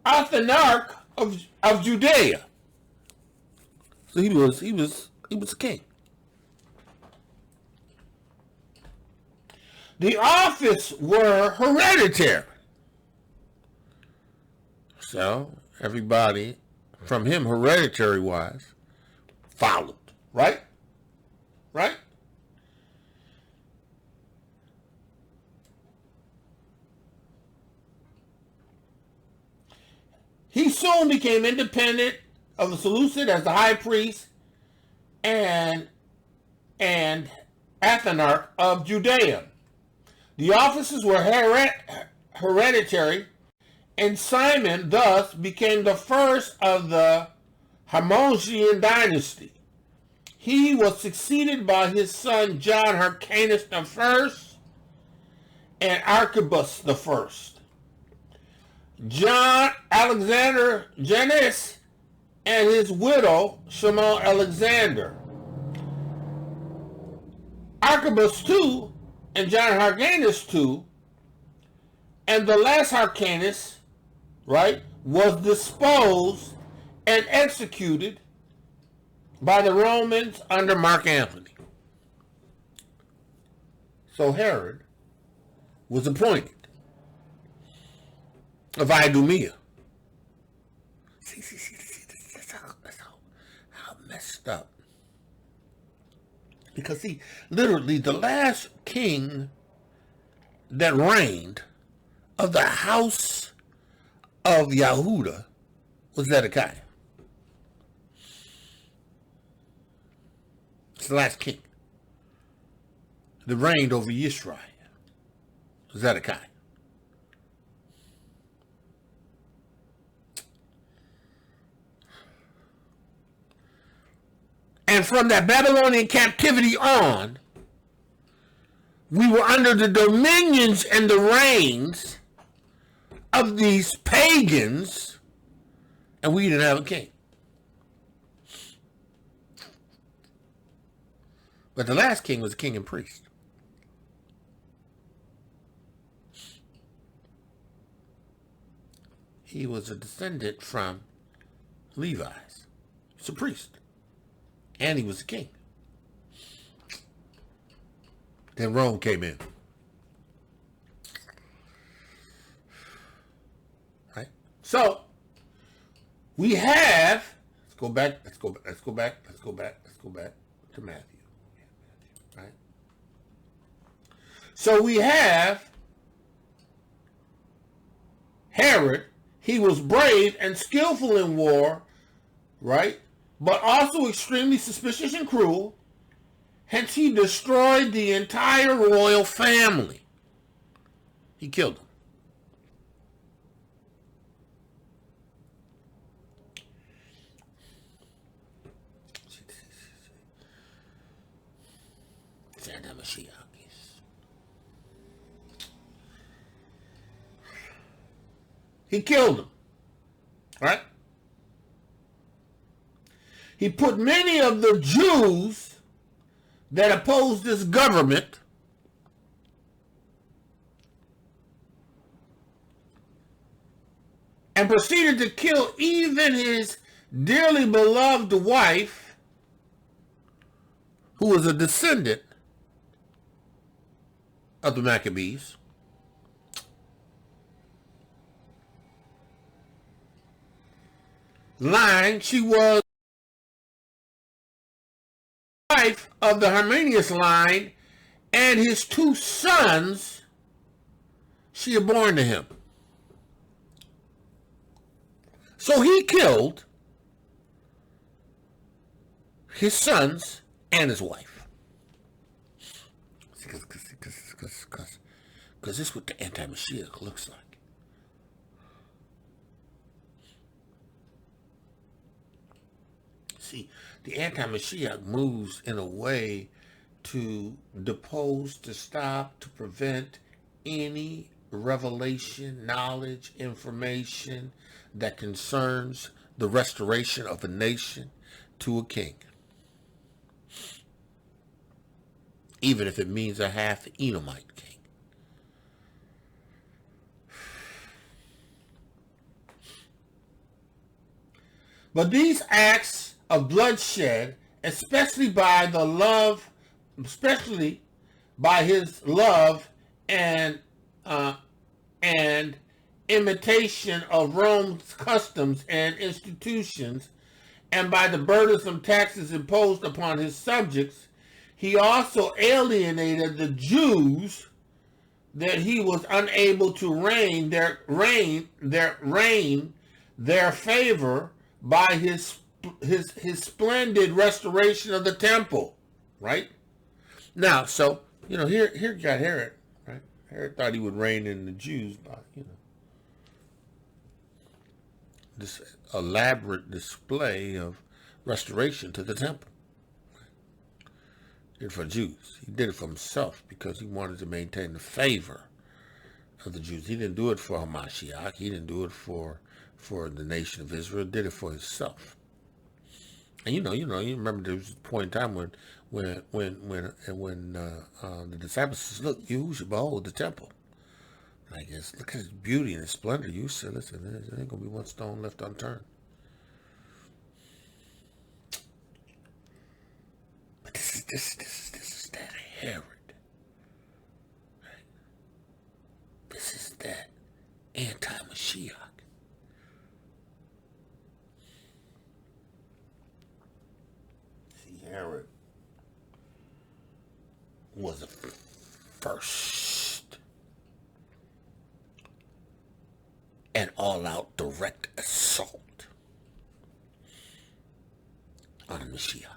Speaker 2: Athanarch of Judea. So he was a king. The office were hereditary. So everybody from him, hereditary wise, followed. Right? He soon became independent of the Seleucid as the high priest and Athanarch of Judea. The offices were hereditary, and Simon thus became the first of the Harmosian dynasty. He was succeeded by his son John Hyrcanus I and Archibus I. John Alexander Janus and his widow Shimon Alexander. Archibus II and John Hyrcanus II, and the last Hyrcanus, right, was disposed and executed by the Romans under Mark Antony. So Herod was appointed of Idumea. See, that's how messed up. Because see, literally the last king that reigned of the house of Yahudah was Zedekiah. It's the last king that reigned over Yisrael, Zedekiah. And from that Babylonian captivity on, we were under the dominions and the reigns of these pagans, and we didn't have a king. But the last king was a king and priest. He was a descendant from Levi's. He's a priest. And he was a king. Then Rome came in. Right? So, we have, let's go back to Matthew. Right? So we have Herod. He was brave and skillful in war, right? But also extremely suspicious and cruel. Hence, he destroyed the entire royal family. He killed them. It's antimashiach. He killed them. Right? He put many of the Jews that opposed this government and proceeded to kill even his dearly beloved wife, who was a descendant of the Maccabees. She was wife of the Harmonious line, and his two sons she had born to him. So he killed his sons and his wife. Because this is what the antimashiach looks like. See, the antimashiach moves in a way to depose, to stop, to prevent any revelation, knowledge, information that concerns the restoration of a nation to a king. Even if it means a half Edomite king. But these acts of bloodshed, especially by his love and imitation of Rome's customs and institutions, and by the burdensome taxes imposed upon his subjects, he also alienated the Jews that he was unable to reign their favor by his his splendid restoration of the temple, right? Now, so here you got Herod, right? Herod thought he would reign in the Jews by this elaborate display of restoration to the temple. He did it for Jews. He did it for himself because he wanted to maintain the favor of the Jews. He didn't do it for Hamashiach. He didn't do it for the nation of Israel. He did it for himself. And you remember there was a point in time when the disciples said, "Look, you should behold the temple. Like, look at its beauty and its splendor." You said, "Listen, there ain't gonna be one stone left unturned." But this is that Herod. Right? This is that antimashiach. Herod was a first and all-out direct assault on the Mashiach.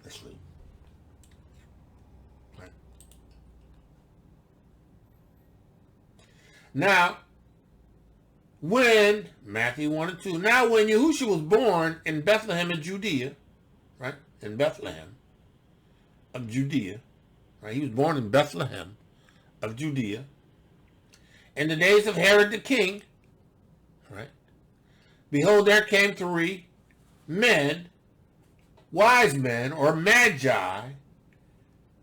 Speaker 2: Let's read. Right. Now, when, Matthew 1 and 2, now when Yahusha was born in Bethlehem in Judea, right, in Bethlehem of Judea, right, he was born in Bethlehem of Judea, in the days of Herod the king, right, behold, there came 3 men, wise men, or Magi,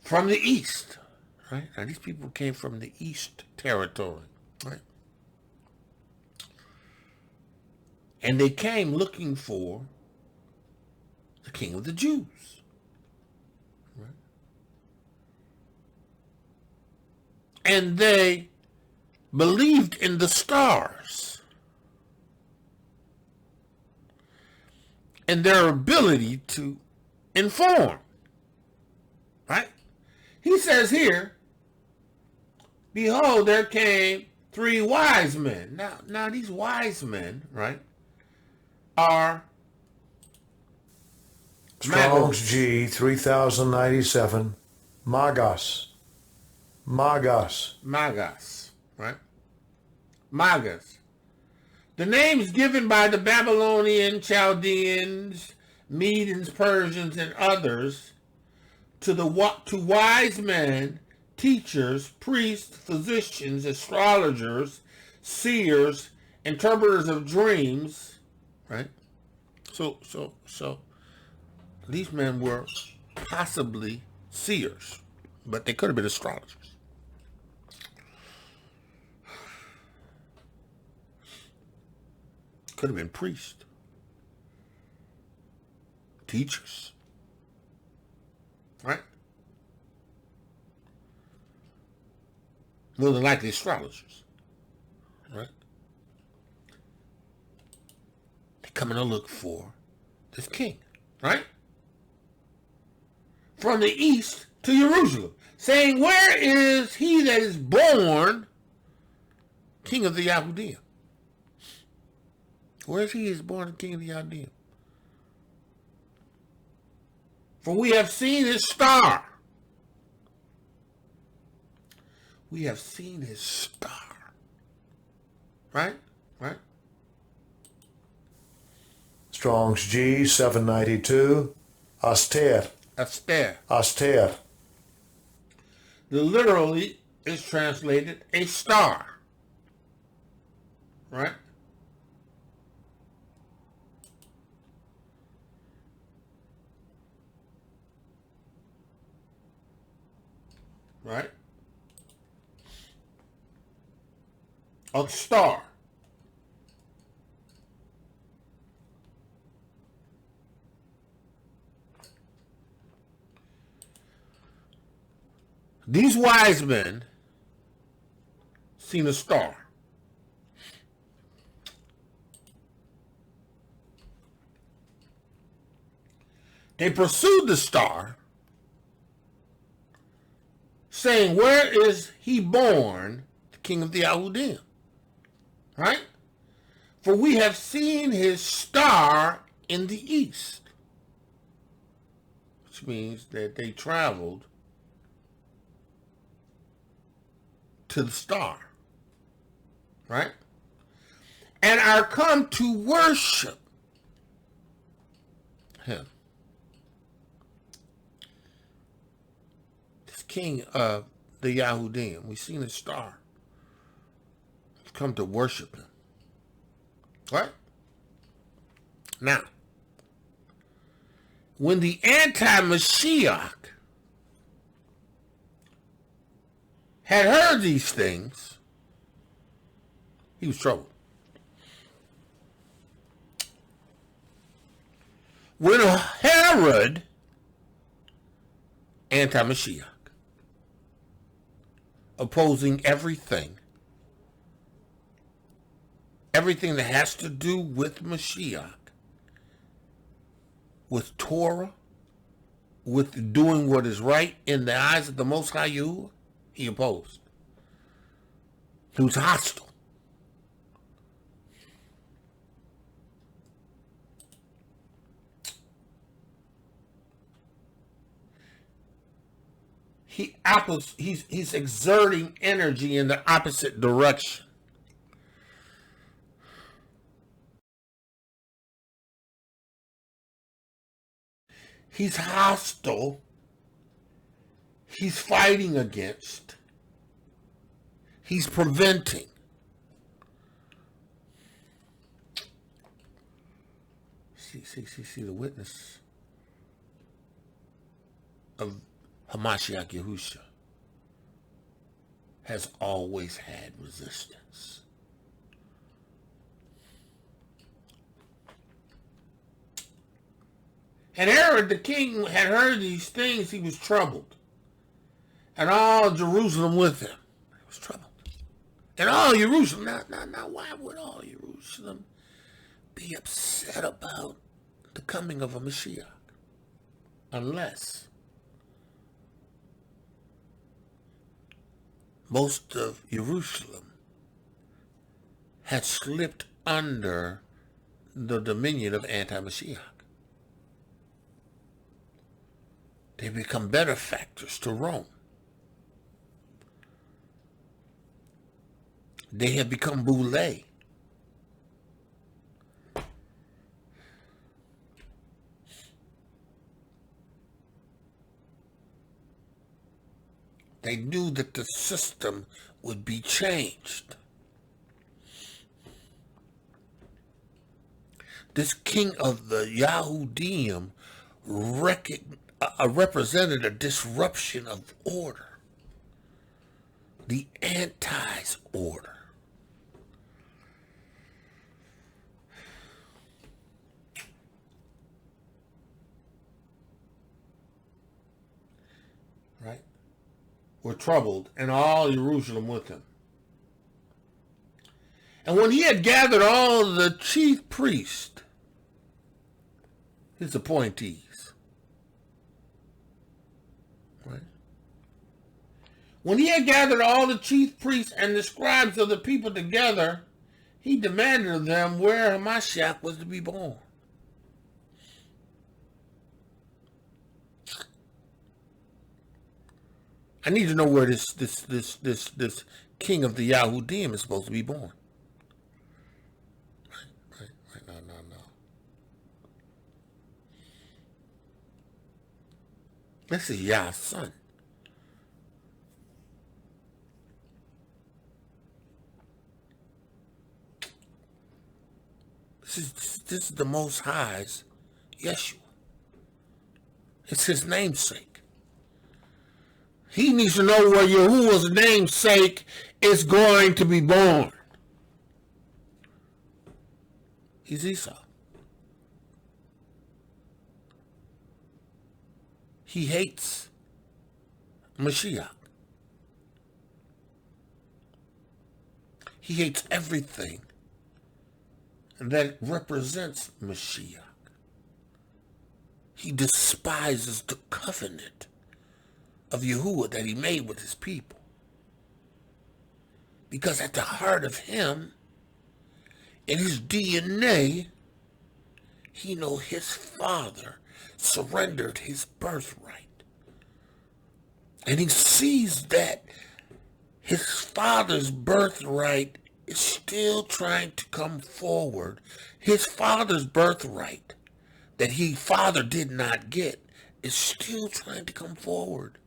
Speaker 2: from the east, right, now these people came from the east territory, right, and they came looking for the King of the Jews. Right? And they believed in the stars and their ability to inform. Right? He says here, behold, there came 3 wise men. Now these wise men, right, are
Speaker 3: Strong's G 3097, Magas,
Speaker 2: right? Magas. The names given by the Babylonian, Chaldeans, Medians, Persians, and others to wise men, teachers, priests, physicians, astrologers, seers, interpreters of dreams, right? So these men were possibly seers, but they could have been astrologers. Could have been priests, teachers, right? More than likely astrologers, right? They're coming to look for this king, right? From the east to Jerusalem, saying, where is he that is born king of the Yahudiym? Where is he that is born king of the Yahudiym? For we have seen his star. We have seen his star. Right? Right?
Speaker 3: Strong's G 792, Aster.
Speaker 2: The literally is translated a star. Right? Right? A star. These wise men seen a star. They pursued the star, saying, where is he born, the king of the Yahudiym? Right? For we have seen his star in the east. Which means that they traveled to the star. Right? And are come to worship him. This king of the Yahudiym. We've seen his star. We've come to worship him. Right? Now, when the antimashiach had heard these things, he was troubled. When Herod, antimashiach, opposing everything that has to do with Mashiach, with Torah, with doing what is right in the eyes of the Most High Yahudah, he opposed. He was hostile. He's exerting energy in the opposite direction. He's hostile. He's fighting against. He's preventing. See the witness of Hamashiach Yahusha has always had resistance. And Herod the king had heard these things, he was troubled. And all Jerusalem with him. He was troubled. And all Jerusalem, now why would all Jerusalem be upset about the coming of a Mashiach? Unless most of Jerusalem had slipped under the dominion of antimashiach. They become benefactors to Rome. They have become boule. They knew that the system would be changed. This king of the Yahudiym represented a disruption of order, the anti's order. Right? Were troubled, and all Jerusalem with him. And when he had gathered all the chief priests, his appointees, right? When he had gathered all the chief priests and the scribes of the people together, he demanded of them where Mashiach was to be born. I need to know where this king of the Yahudiym is supposed to be born. Right. No. This is Yah's son. This is the Most High's Yeshua. It's his namesake. He needs to know where Yahuwah's namesake is going to be born. He's Esau. He hates Mashiach. He hates everything that represents Mashiach. He despises the covenant of Yahuah that he made with his people. Because at the heart of him in his DNA, he know his father surrendered his birthright. And he sees that his father's birthright is still trying to come forward. His father's birthright that father did not get is still trying to come forward.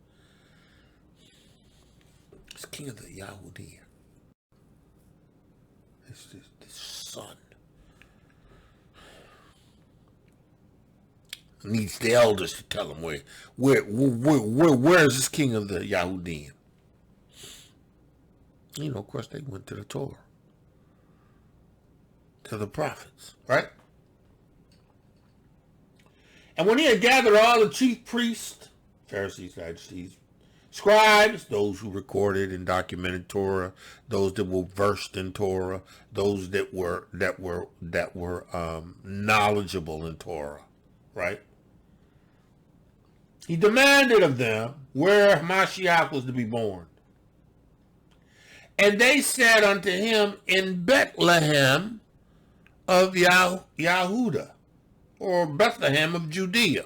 Speaker 2: He's king of the Yahudiym. It's this son. Needs the elders to tell him where is this king of the Yahudiym? You know, of course, they went to the Torah, to the prophets, right? And when he had gathered all the chief priests, Pharisees, Sadducees, scribes, those who recorded and documented Torah, those that were versed in Torah, those that were knowledgeable in Torah, right? He demanded of them where Mashiach was to be born. And they said unto him, in Beyt Lechem of Yahudah, or Bethlehem of Judea.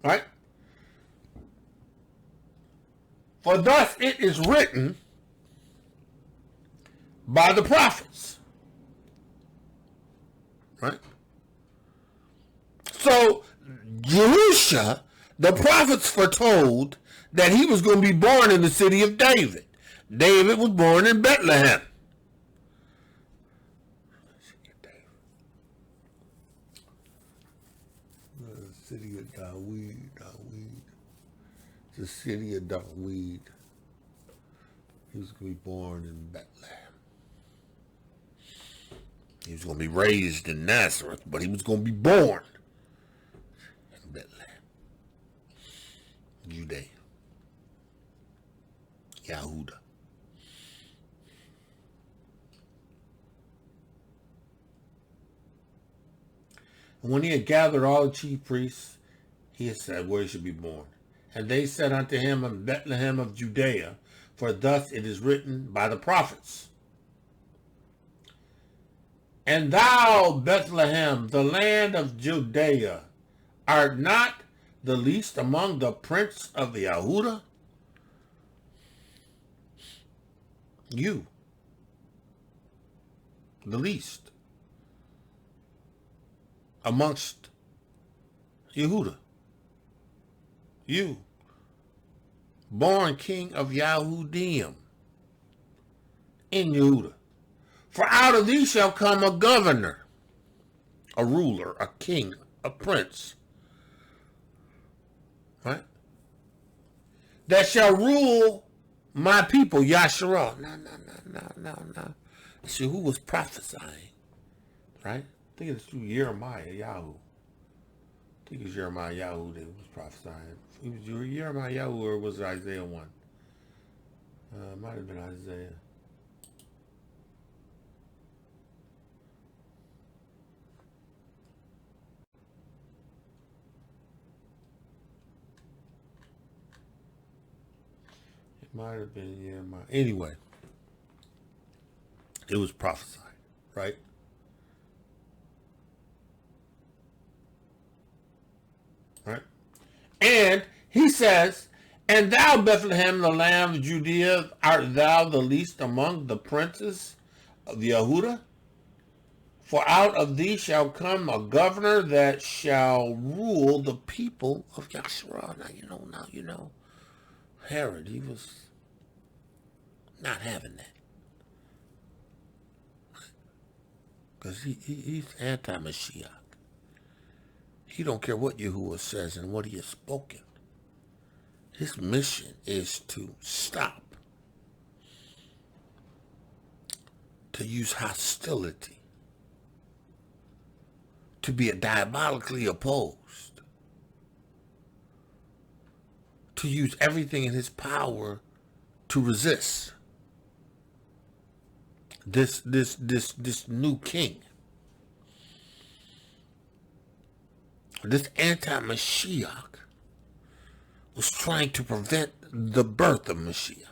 Speaker 2: Right? For thus it is written by the prophets. Right? So, Yahusha, the prophets foretold that he was going to be born in the city of David. David was born in Bethlehem. The city of Dawid. The city of Dawid. He was going to be born in Bethlehem. He was going to be raised in Nazareth, but he was going to be born in Bethlehem, Judea, Yahudah. And when he had gathered all the chief priests, he had said where he should be born. And they said unto him, in Bethlehem of Judea, for thus it is written by the prophets. And thou, Bethlehem, the land of Judea, art not the least among the prince of the Yahudah? You, the least amongst Yahudah. You, born king of Yahudiym in Yahudah. For out of thee shall come a governor, a ruler, a king, a prince, right? That shall rule my people, Yashar'el. No. See, who was prophesying, right? I think it's through Yirmeyahu. I think it's Yirmeyahu that was prophesying. It was Yirmeyahu, or was it Isaiah 1? It might have been Isaiah. Might have been Yirmeyahu. Anyway, it was prophesied, right? Right? And he says, and thou, Bethlehem, the land of Judea, art thou the least among the princes of the Yahudah? For out of thee shall come a governor that shall rule the people of Yashar'el. Now you know. Herod, he was not having that. Because he's antimashiach. He don't care what Yahuah says and what he has spoken. His mission is to stop, to use hostility, to be diabolically opposed, to use everything in his power to resist this new king, this anti-Mashiach was trying to prevent the birth of Mashiach.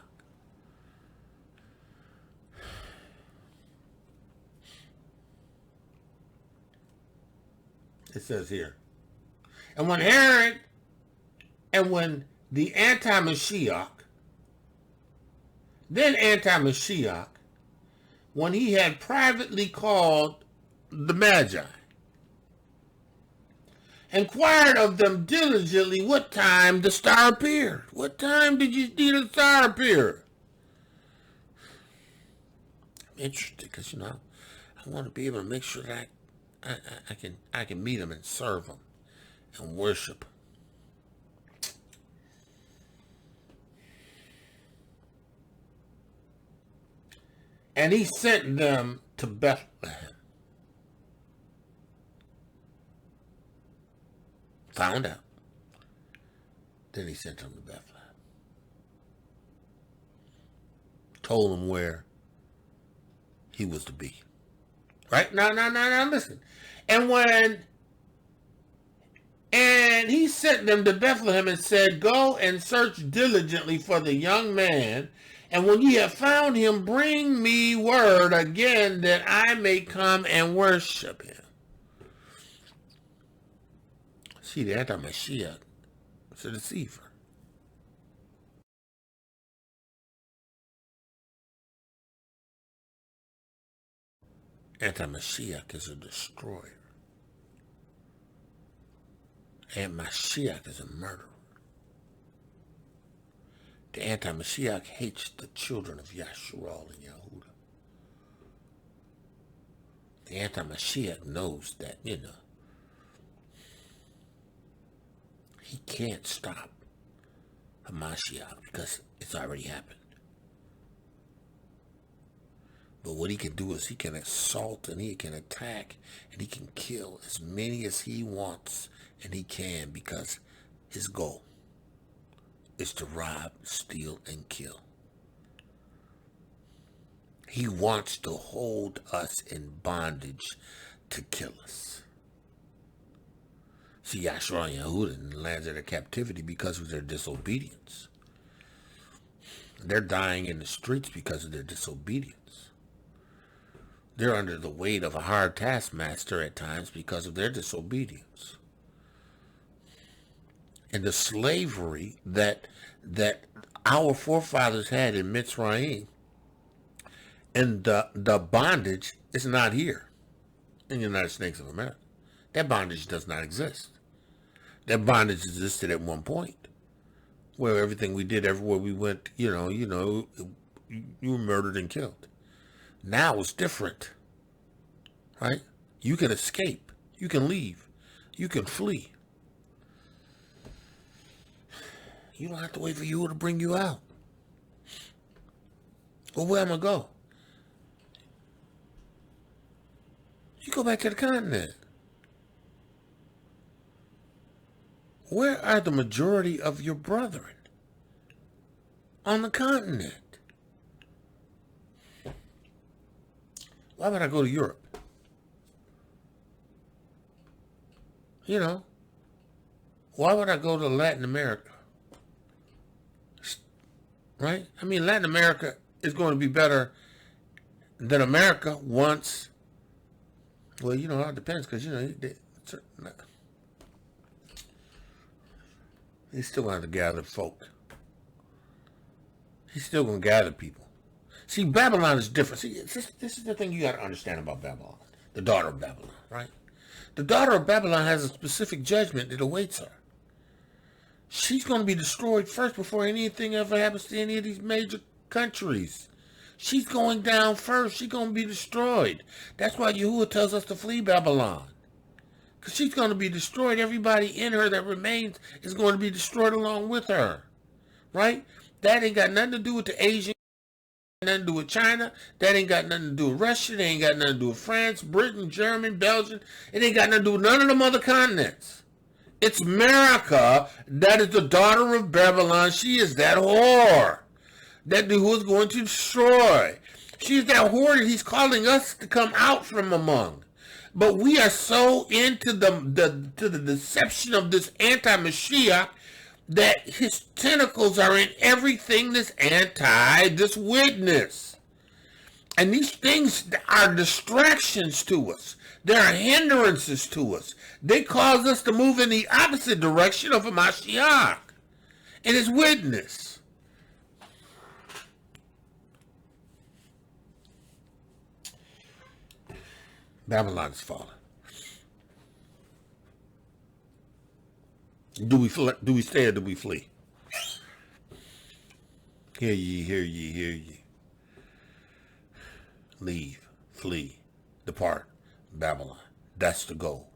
Speaker 2: It says here, and when Herod, and when the antimashiach, then antimashiach, when he had privately called the Magi, inquired of them diligently what time the star appeared. What time did you see the star appear? I'm interested because, I want to be able to make sure that I can meet him and serve him and worship. And he sent them to Bethlehem. Found out. Then he sent them to Bethlehem. Told them where he was to be. Right? Now, listen. And he sent them to Bethlehem and said, go and search diligently for the young man, and when ye have found him, bring me word again that I may come and worship him. See, the antimashiach is a deceiver. Antimashiach is a destroyer. And Mashiach is a murderer. The antimashiach hates the children of Yashar'el and Yahudah. The antimashiach knows that, he can't stop Hamashiach because it's already happened. But what he can do is he can assault and he can attack and he can kill as many as he wants, and he can, because his goal is to rob, steal, and kill. He wants to hold us in bondage to kill us. See, Yashar'el and Yahudah in the lands of their captivity because of their disobedience. They're dying in the streets because of their disobedience. They're under the weight of a hard taskmaster at times because of their disobedience. And the slavery that our forefathers had in Mitsrayim, and the bondage is not here in the United States of America. That bondage does not exist. That bondage existed at one point, where everything we did, everywhere we went, you were murdered and killed. Now it's different, right? You can escape. You can leave. You can flee. You don't have to wait for Yahudah to bring you out. Well, where am I going to go? You go back to the continent. Where are the majority of your brethren? On the continent. Why would I go to Europe? Why would I go to Latin America? Right? I mean, Latin America is going to be better than America once. Well, it depends, because, he's still going to gather folk. He's still going to gather people. See, Babylon is different. See, this is the thing you got to understand about Babylon, the daughter of Babylon, right? The daughter of Babylon has a specific judgment that awaits her. She's going to be destroyed first before anything ever happens to any of these major countries. She's going down first. She's going to be destroyed. That's why Yahuwah tells us to flee Babylon. Because she's going to be destroyed. Everybody in her that remains is going to be destroyed along with her. Right? That ain't got nothing to do with the Asian. Nothing to do with China. That ain't got nothing to do with Russia. That ain't got nothing to do with France, Britain, Germany, Belgium. It ain't got nothing to do with none of them other continents. It's America that is the daughter of Babylon. She is that whore that who is going to destroy. She is that whore that he's calling us to come out from among. But we are so into the deception of this anti-Mashiach that his tentacles are in everything that's anti this witness. And these things are distractions to us. They are hindrances to us. They cause us to move in the opposite direction of a Mashiach and his witness. Babylon is fallen. Do we stay or do we flee? Hear ye, hear ye, hear ye. Leave, flee, depart, Babylon. That's the goal.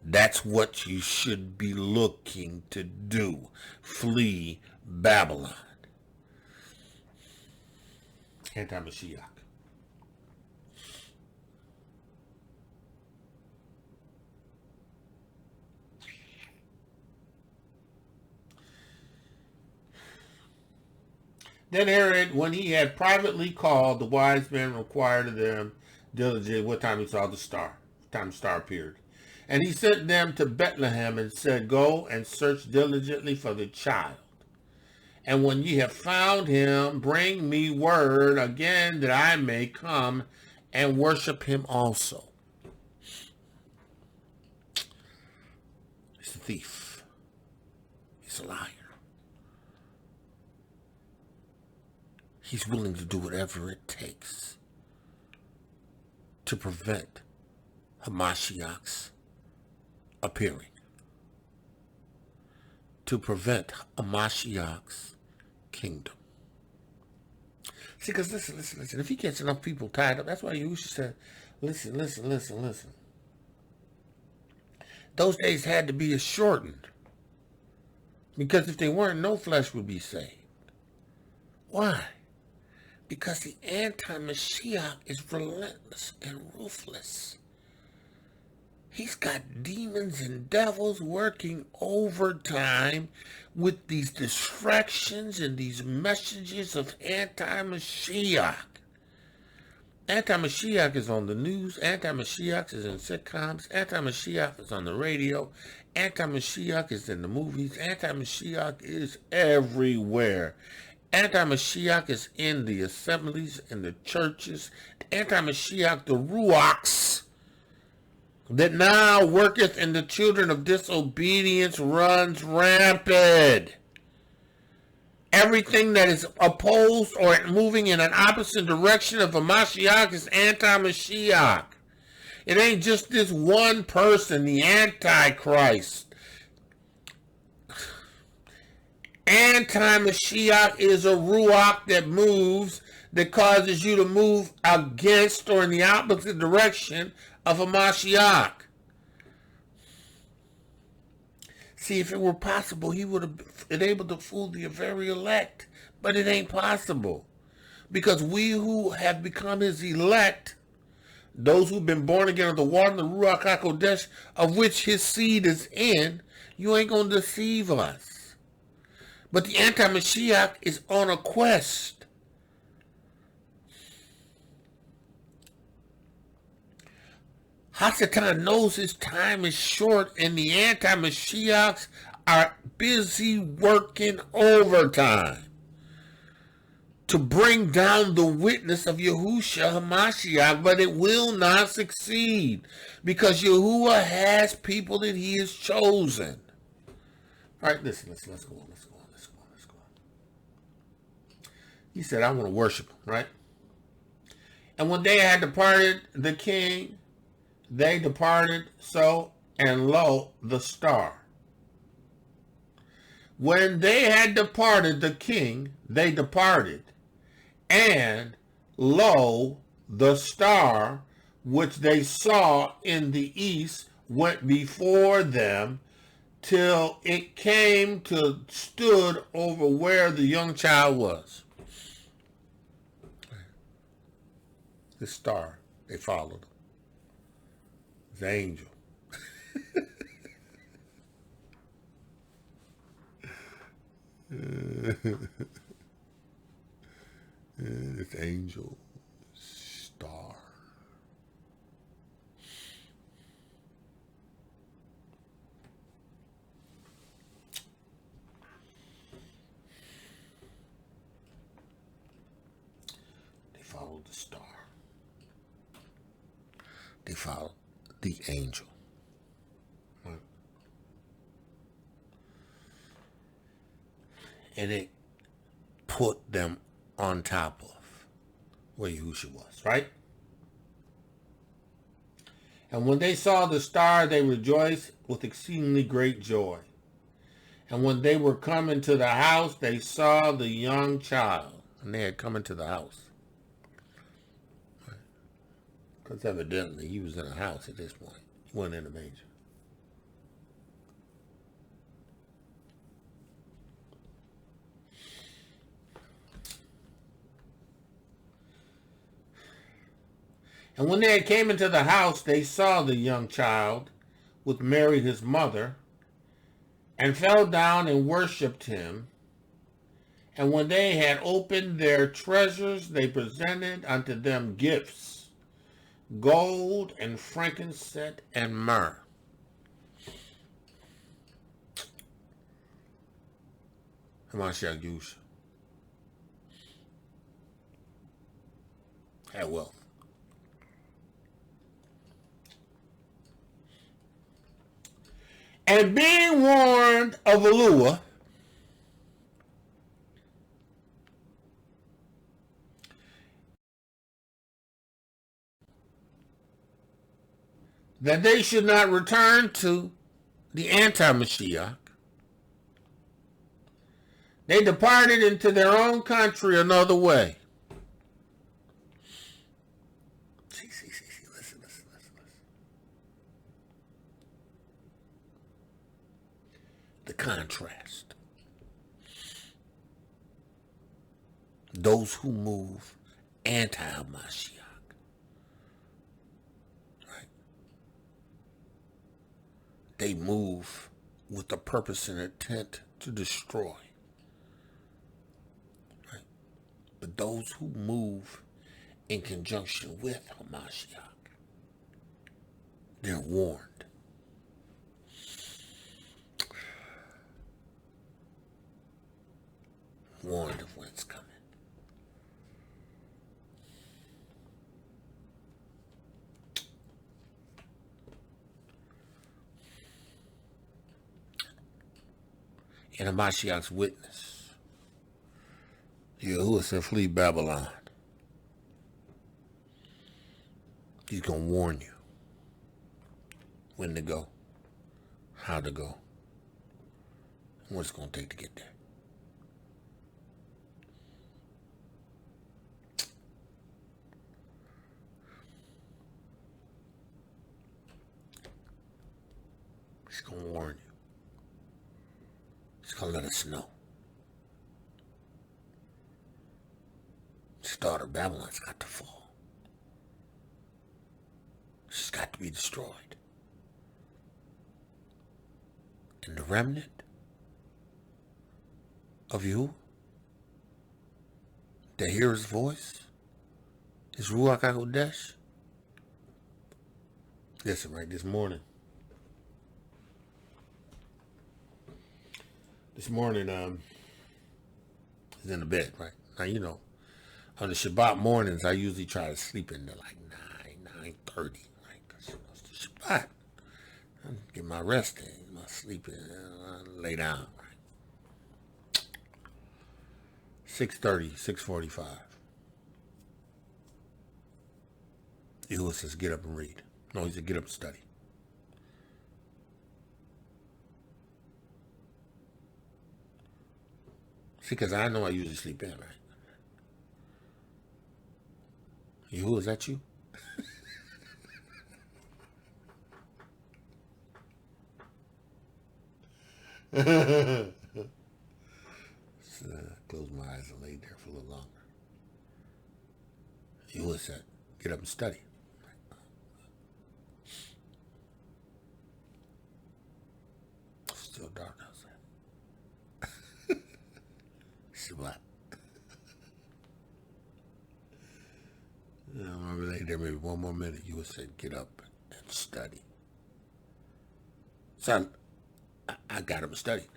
Speaker 2: That's what you should be looking to do. Flee Babylon. Antimashiach. Then Herod, when he had privately called the wise men, inquired of them diligently what time he saw the star, what time the star appeared. And he sent them to Beyt Lechem and said, go and search diligently for the child. And when ye have found him, bring me word again that I may come and worship him also. He's a thief. He's a liar. He's willing to do whatever it takes to prevent Hamashiach's appearing. To prevent Hamashiach's kingdom. See, because listen. If he gets enough people tied up, that's why Yahushua said, listen. Those days had to be shortened. Because if they weren't, no flesh would be saved. Why? Because the anti-Mashiach is relentless and ruthless. He's got demons and devils working overtime with these distractions and these messages of anti-Mashiach. Anti-Mashiach is on the news. Anti-Mashiach is in sitcoms. Anti-Mashiach is on the radio. Anti-Mashiach is in the movies. Anti-Mashiach is everywhere. Anti-Mashiach is in the assemblies, in the churches. Anti-Mashiach, the ruachs, that now worketh in the children of disobedience, runs rampant. Everything that is opposed or moving in an opposite direction of a Mashiach is anti-Mashiach. It ain't just this one person, the Antichrist. Anti-Mashiach is a ruach that moves, that causes you to move against or in the opposite direction of a Mashiach. See, if it were possible, he would have been able to fool the very elect, but it ain't possible. Because we who have become his elect, those who've been born again of the water and the Ruach HaKodesh, of which his seed is in, you ain't going to deceive us. But the anti-Mashiach is on a quest. Hasatan knows his time is short, and the anti-Mashiachs are busy working overtime to bring down the witness of Yahusha Ha'Mashiach, but it will not succeed because Yahuah has people that he has chosen. All right, listen, let's go on. He said, I want to worship him, right? And when they had departed the king, they departed so, and lo, the star. When they had departed the king, they departed, and lo, the star, which they saw in the east, went before them, till it came to stood over where the young child was. The star, they followed. The angel. This angel star. They followed the angel. And it put them on top of where Yahusha was, right? And when they saw the star, they rejoiced with exceedingly great joy. And when they were come into the house, they saw the young child. And they had come into the house. Because evidently he was in a house at this point. He wasn't in a manger. And when they had came into the house, they saw the young child with Mary his mother, and fell down and worshipped him. And when they had opened their treasures, they presented unto them gifts, gold and frankincense and myrrh. Hamashiach Yahusha had wealth. And being warned of Yahuah, that they should not return to the antimashiach, they departed into their own country another way. Listen. The contrast. Those who move anti-mashiach. Right? They move with the purpose and intent to destroy. Right? But those who move in conjunction with Hamashiach, they're warned. Warned of what's coming. And Hamashiach's witness, Yahuah said, flee Babylon. He's going to warn you when to go, how to go, and what it's going to take to get there. He's going to warn you. He's going to let us know. The daughter of Babylon's got to fall. She's got to be destroyed. And the remnant of you that hear his voice, his Ruach Elohiym. Listen, right, this morning, I was in the bed, right? Now, you know, on the Shabbat mornings, I usually try to sleep into like 9:30, right? Because, you know, it's the Shabbat. I get my rest in, my sleep in, lay down, right? 6:30, 6:45. Yahuah says, get up and read. No, he said, get up and study. See, because I know I usually sleep in, right? Yahuah, is that you? So, close my eyes and lay there for a little longer. Yahuah said, get up and study. Still dark outside. Shabbat. I'm going to lay there maybe one more minute. You would say, get up and study. So I got up and studied.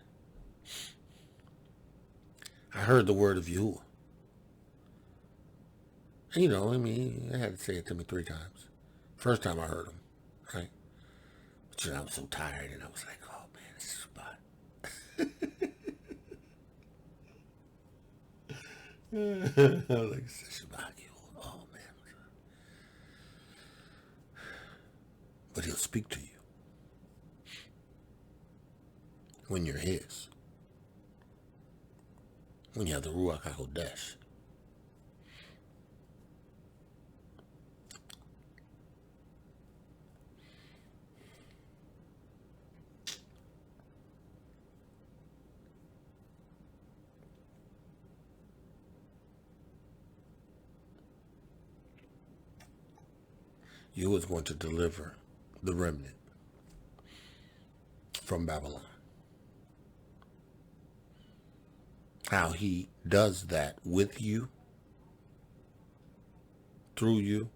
Speaker 2: I heard the word of Yahuah. And, you know, I mean, I had to say it to me 3 times. First time I heard him, right? But I was so tired, and I was like, oh man, this is about. I was like, this is about you. Oh man. But he'll speak to you when you're his. When you have the Ruach HaKodesh. You is going to deliver the remnant from Babylon. How he does that with you, through you,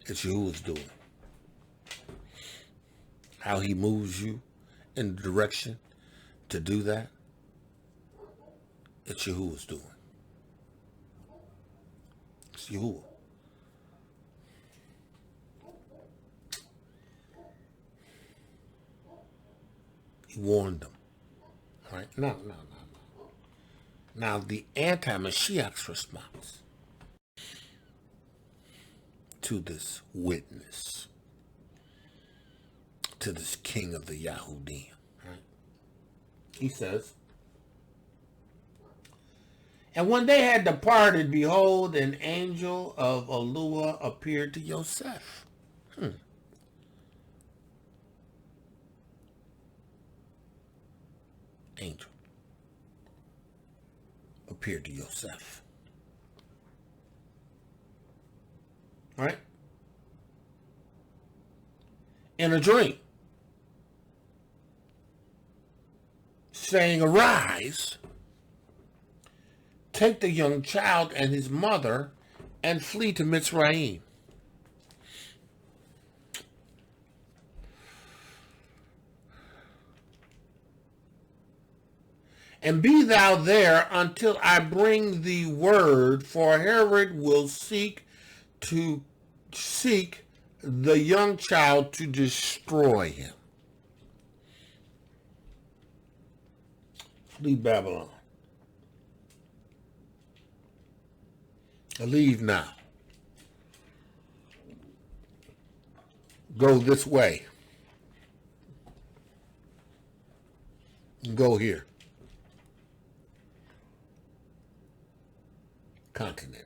Speaker 2: it's Yahuwah's doing. How he moves you in the direction to do that, it's Yahuwah's doing. It's Yahuwah. He warned them. Right? No. Now, the antimashiach's response to this witness, to this king of the Yahudiym, right? He says, and when they had departed, behold, an angel of Yahuah appeared to Yoceph. Angel appeared to Yoceph. Right? In a dream. Saying, arise, take the young child and his mother and flee to Mitsrayim. And be thou there until I bring thee word, for Herod will seek the young child to destroy him. Flee Babylon. Leave now. Go this way. Go here. Continent.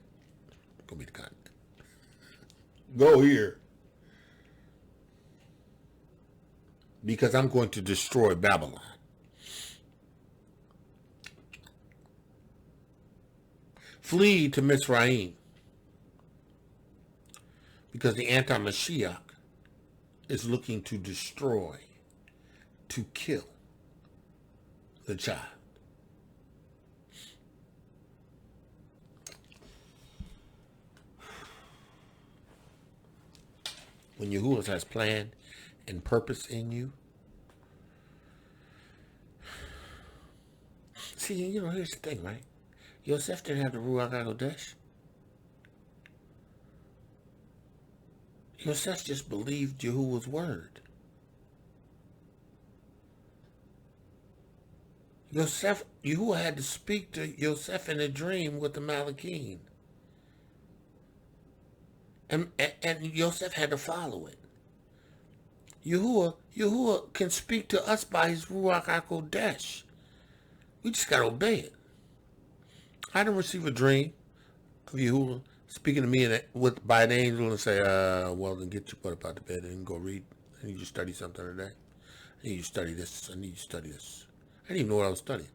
Speaker 2: Go be the continent. Go here. Because I'm going to destroy Babylon. Flee to Mitsrayim. Because the antimashiach is looking to destroy, to kill the child. When Yahuwah has plan and purpose in you. See, here's the thing, right? Yoceph didn't have the Ruach HaKodesh. Yoceph just believed Yahuwah's word. Yahuwah had to speak to Yoceph in a dream with the Malachim. And Yoceph had to follow it. Yahuwah can speak to us by his Ruach HaKodesh. We just got to obey it. I didn't receive a dream of Yahuwah speaking to me by an angel and say, well, then get your butt up out of bed and go read. I need you to study something today. I need you to study this. I need you to study this. I didn't even know what I was studying.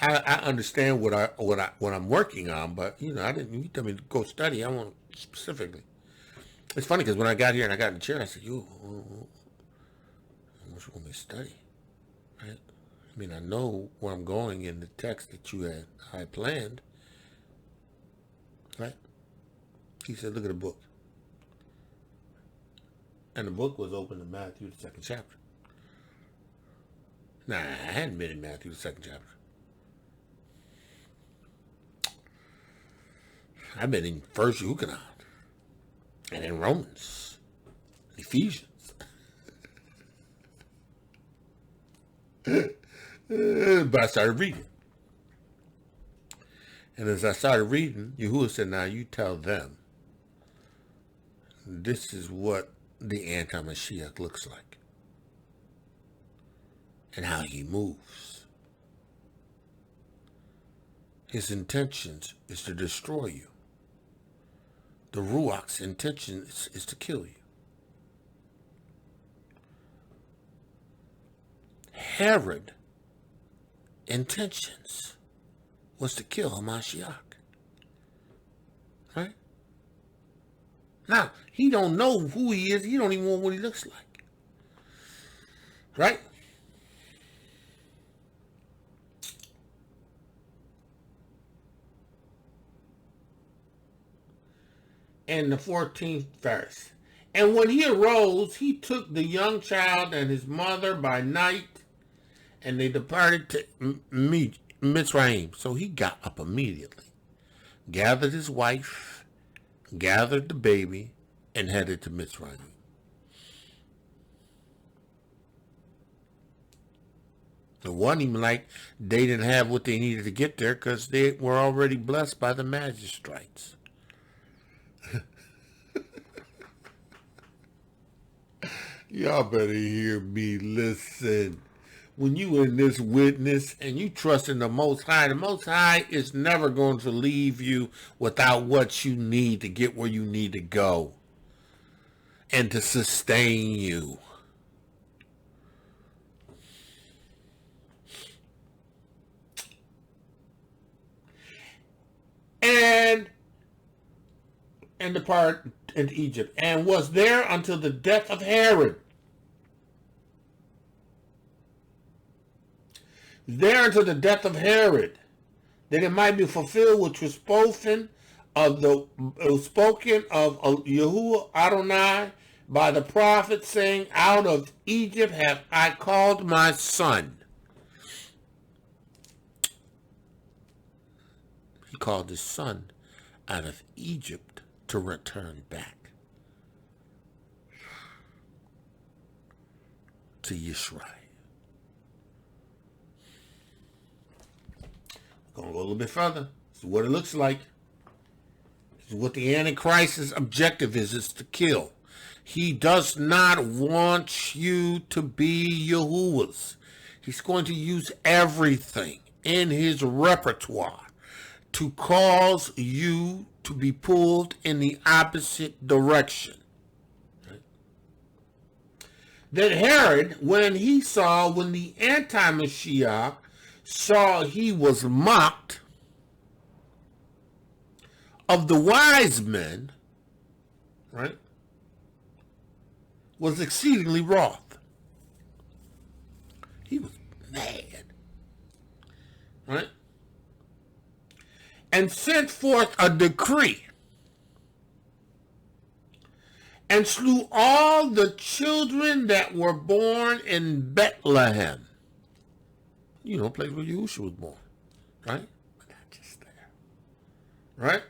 Speaker 2: I understand what I'm working on, but I didn't. You tell me to go study. I want specifically. It's funny because when I got here and I got in the chair, I said, what you want me to study, right? I mean, I know where I'm going in the text that I planned, right? He said, look at the book. And the book was open to Matthew, the 2nd chapter. Nah, I hadn't been in Matthew, the 2nd chapter. I've been in First YOCHANON and in Romans, Ephesians. But I started reading. And as I started reading, Yahudah said, now you tell them this is what the antimashiach looks like and how he moves. His intentions is to destroy you. The ruach's intention is to kill you. Herod intentions was to kill Hamashiach. Right? Now, he don't know who he is. He don't even know what he looks like. Right? In the 14th verse. And when he arose, he took the young child and his mother by night, and they departed to Mitsrayim. So he got up immediately, gathered his wife, gathered the baby, and headed to Mitsrayim. It wasn't even like they didn't have what they needed to get there, because they were already blessed by the magistrates. Y'all better hear me. Listen. When you in this witness and you trust in the Most High is never going to leave you without what you need to get where you need to go and to sustain you. And depart into Egypt, and was there until the death of Herod. There until the death of Herod, that it might be fulfilled which was spoken of Yahuah Adonai by the prophet, saying, out of Egypt have I called my son. He called his son out of Egypt to return back to Yisrael. We're going to go a little bit further. This is what it looks like. This is what the Antichrist's objective is to kill. He does not want you to be Yahuah's. He's going to use everything in his repertoire to cause you to be pulled in the opposite direction. That Herod, when the antimashiach saw he was mocked of the wise men, right, was exceedingly wroth. He was mad, right? And sent forth a decree and slew all the children that were born in Beyt Lechem. You know, a place where Yahushua was born, right? But not just there, right?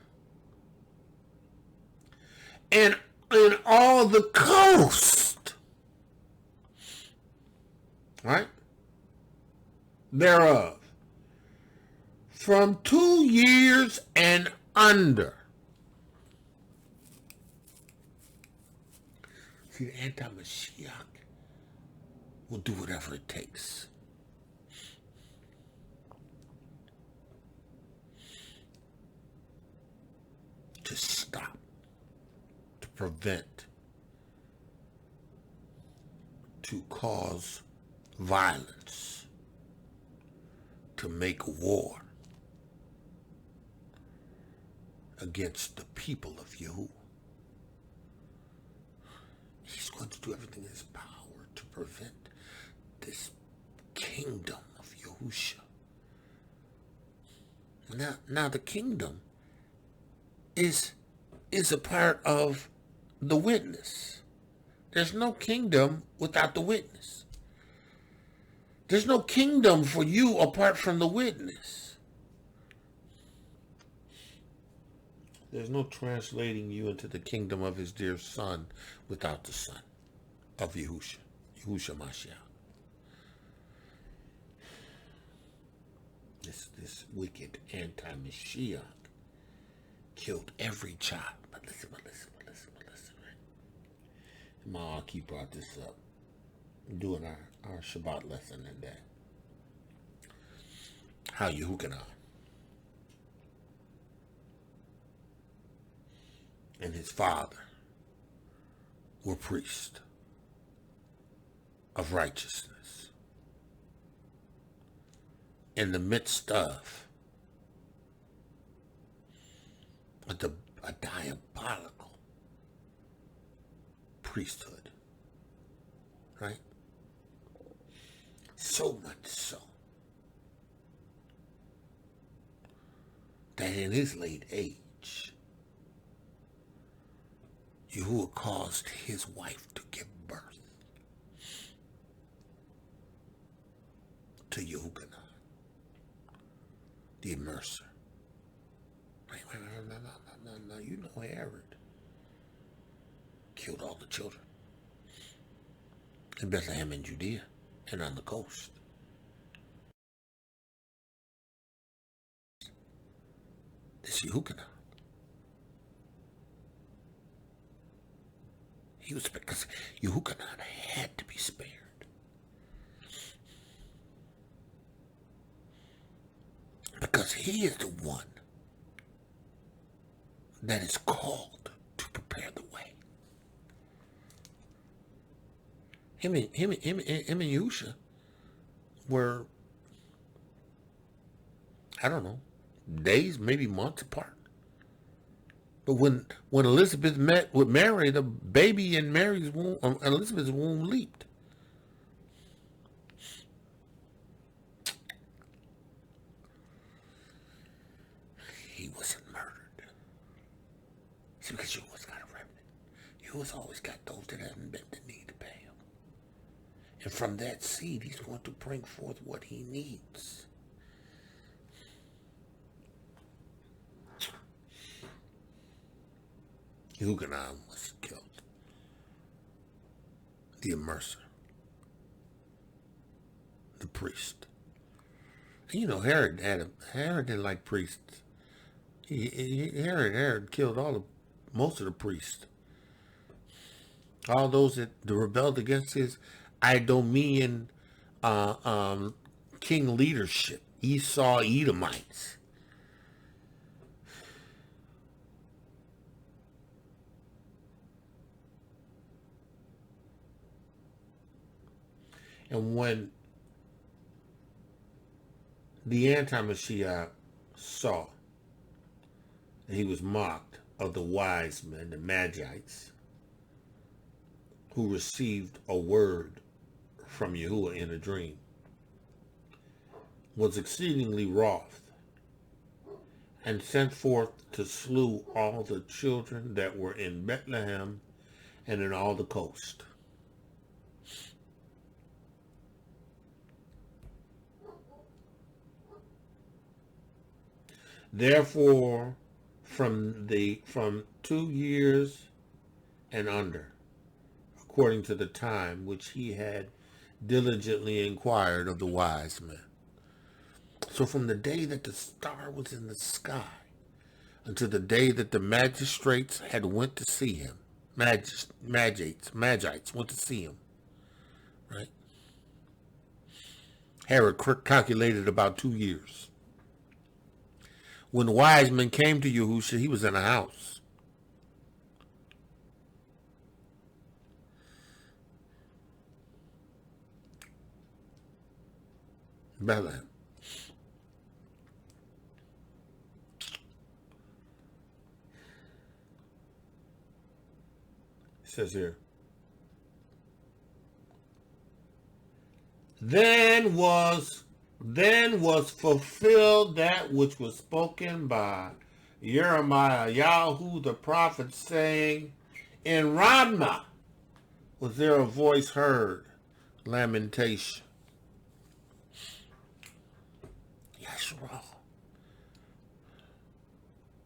Speaker 2: And in all the coast, right, thereof, from 2 years and under. See, the antimashiach will do whatever it takes to stop, to prevent, to cause violence, to make war against the people of Yahudah. He's going to do everything in his power to prevent this kingdom of Yahusha. Now the kingdom is a part of the witness. There's no kingdom without the witness. There's no kingdom for you apart from the witness. There's no translating you into the kingdom of his dear son without the son of Yahusha Ha'Mashiach. This wicked antimashiach killed every child. But listen, right? And my Aki brought this up doing our Shabbat lesson and that. How Yehukanan and his father were priests of righteousness in the midst of a diabolical priesthood, right? So much so that in his late age, Yahuah caused his wife to give birth to Yehukanan, the immerser. No, you know Herod killed all the children in Beyt Lechem in Judea and on the coast. This Yehukanan. He was, because Yehukanan had to be spared. Because he is the one that is called to prepare the way. Him and Yahusha were, I don't know, days, maybe months apart. But when Elizabeth met with Mary, the baby in Mary's womb, Elizabeth's womb leaped. He wasn't murdered. See, because Yahuah's got a remnant. Yahuah's always got those that haven't bent the knee to pay him. And from that seed, he's going to bring forth what he needs. Yehukanan was killed. The immerser. The priest. And you know, Herod didn't like priests. Herod killed most of the priests. All those that rebelled against his Idumean king leadership. Esau Edomites. And when the antimashiach saw that he was mocked of the wise men, the Magites, who received a word from Yahuah in a dream, was exceedingly wroth, and sent forth to slew all the children that were in Beyt Lechem and in all the coast. Therefore, from 2 years and under, according to the time which he had diligently inquired of the wise men. So from the day that the star was in the sky until the day that the magistrates had went to see him, Magites went to see him, right? Herod calculated about 2 years. When the wise men came to Yahusha, he was in a house. Bethlehem. It says here, Then was fulfilled that which was spoken by Yirmeyahu the prophet, saying, In Ramah was there a voice heard, lamentation. Yashar'el,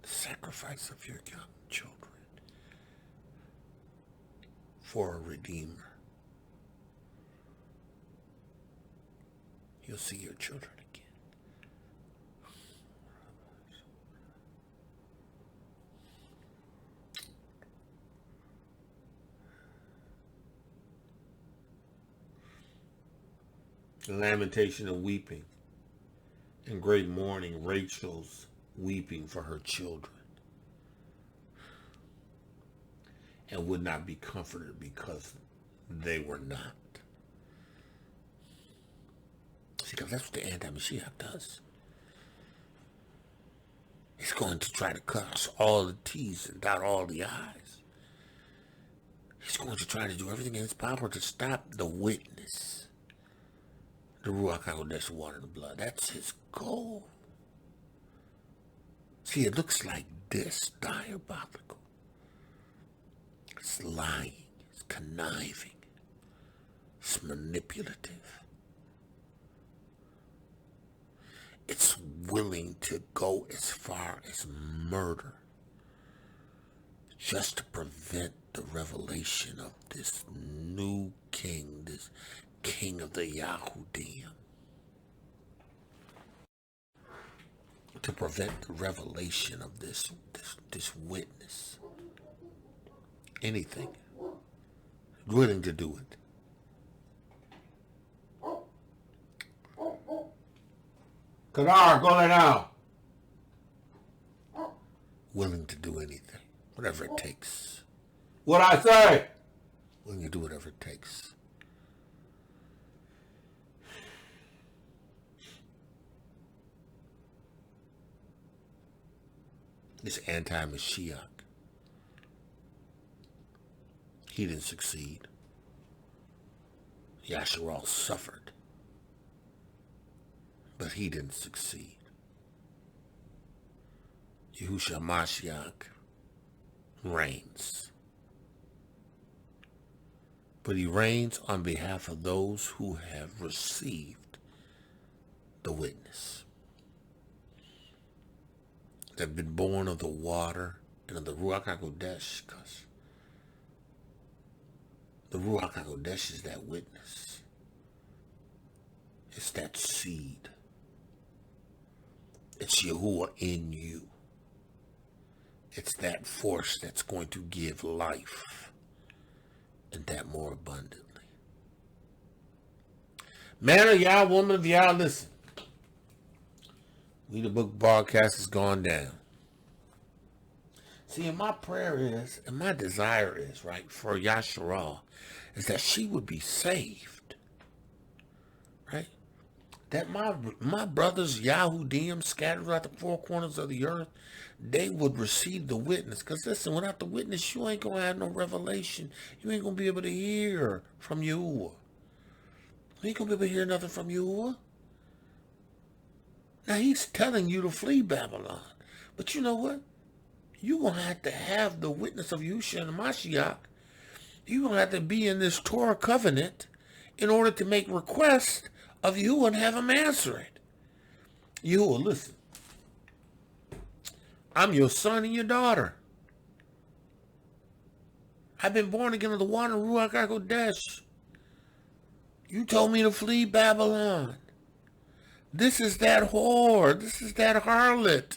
Speaker 2: the sacrifice of your young children for a redeemer. You'll see your children again. Lamentation and weeping. In great mourning, Rachel's weeping for her children, and would not be comforted because they were not. See, because that's what the antimashiach does. He's going to try to cut all the T's and dot all the I's. He's going to try to do everything in his power to stop the witness. The Ruach Elohiym, water and the blood. That's his goal. See, it looks like this, diabolical. It's lying, it's conniving, it's manipulative. It's willing to go as far as murder just to prevent the revelation of this new king, this king of the Yahudiym. To prevent the revelation of this witness. Anything. Willing to do it. Kadar, go lay down. Willing to do anything. Whatever it takes. What I say? Willing to do whatever it takes. This antimashiach, he didn't succeed. Yashar'el suffered, but he didn't succeed. Yahushua Ha'Mashiach reigns, but he reigns on behalf of those who have received the witness. That have been born of the water and of the Ruach HaKodesh, because the Ruach HaKodesh is that witness. It's that seed. It's Yahuah in you. It's that force that's going to give life, and that more abundantly. Man of Yah, woman of Yah, listen. We the book broadcast has gone down. See, and my prayer is, and my desire is, right, for Yashar'el, is that she would be saved. Right? That my brothers, Yahudiym, scattered throughout the four corners of the earth, they would receive the witness. Because listen, without the witness, you ain't going to have no revelation. You ain't going to be able to hear from Yahuah. You ain't going to be able to hear nothing from Yahuah. Now, he's telling you to flee Babylon. But you know what? You're going to have the witness of Yahushua Ha'Mashiach. You're going to have to be in this Torah covenant in order to make requests of Yahuah and have him answer it. Yahuah, listen. I'm your son and your daughter. I've been born again of the water and Ruach HaKodesh. You told me to flee Babylon. This is that whore. This is that harlot.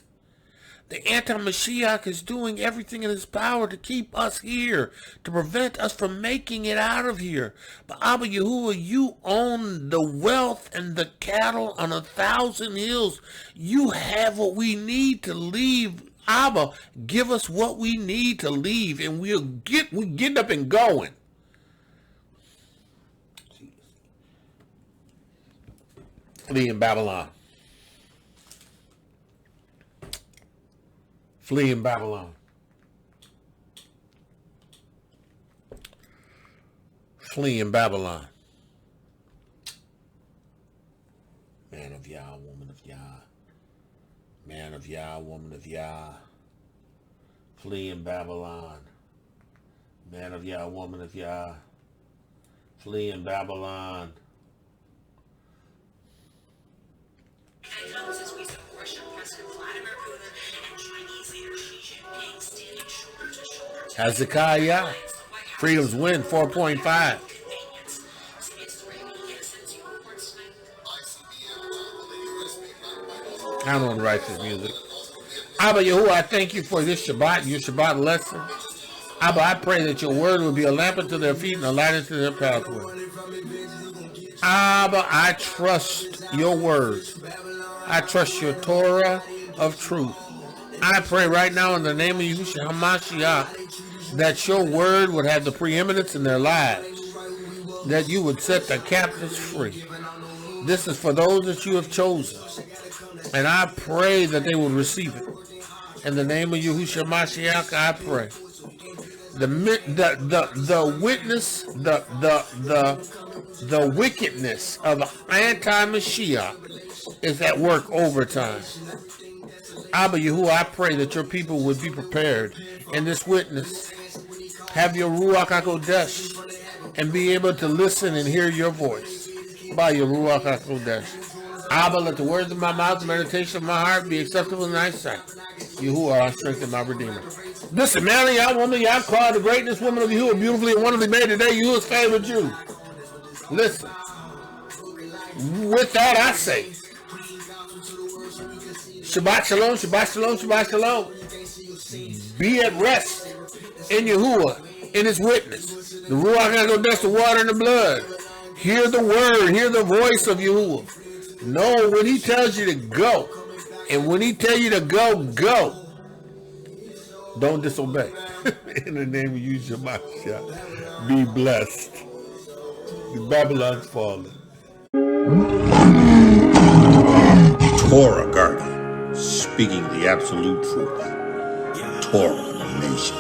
Speaker 2: The antimashiach is doing everything in his power to keep us here, to prevent us from making it out of here. But Abba Yahuah, you own the wealth and the cattle on 1,000 hills. You have what we need to leave. Abba, give us what we need to leave, and we're getting up and going. Flee in Babylon. Flee in Babylon. Flee in Babylon. Man of Yah, woman of Yah. Man of Yah, woman of Yah. Flee in Babylon. Man of Yah, woman of Yah. Flee in Babylon. And houses we worship Hezekiah, Freedom's Win 4.5. I don't want to write this music. Abba Yahuah, I thank you for this Shabbat, your Shabbat lesson. Abba, I pray that your word will be a lamp unto their feet and a light unto their pathway. Abba, I trust your word. I trust your Torah of truth. I pray right now in the name of Yahushua Ha'Mashiach that your word would have the preeminence in their lives, that you would set the captives free. This is for those that you have chosen, and I pray that they will receive it. In the name of Yahushua Ha'Mashiach, I pray. The witness, the wickedness of antimashiach is at work overtime. Abba Yahuah, I pray that your people would be prepared in this witness. Have your Ruach HaKodesh and be able to listen and hear your voice by your Ruach HaKodesh. Abba, let the words of my mouth, the meditation of my heart be acceptable in thy sight. Yahuah, our strength and my redeemer. Listen, man, Yah, woman, Yah, called the greatness woman of Yahuah, beautifully and wonderfully made today, Yahuah's favorite Jew. Listen, with that I say, Shabbat Shalom, Shabbat Shalom, Shabbat Shalom. Be at rest in Yahuah, in his witness. The Ruach HaKodesh, the water and the blood. Hear the word, hear the voice of Yahuah. Know when he tells you to go. And when he tells you to go, go. Don't disobey. In the name of Yahushua Ha'Mashiach, be blessed. Babylon's fallen.
Speaker 1: Torah Guardian, speaking the absolute truth. Torah Nation.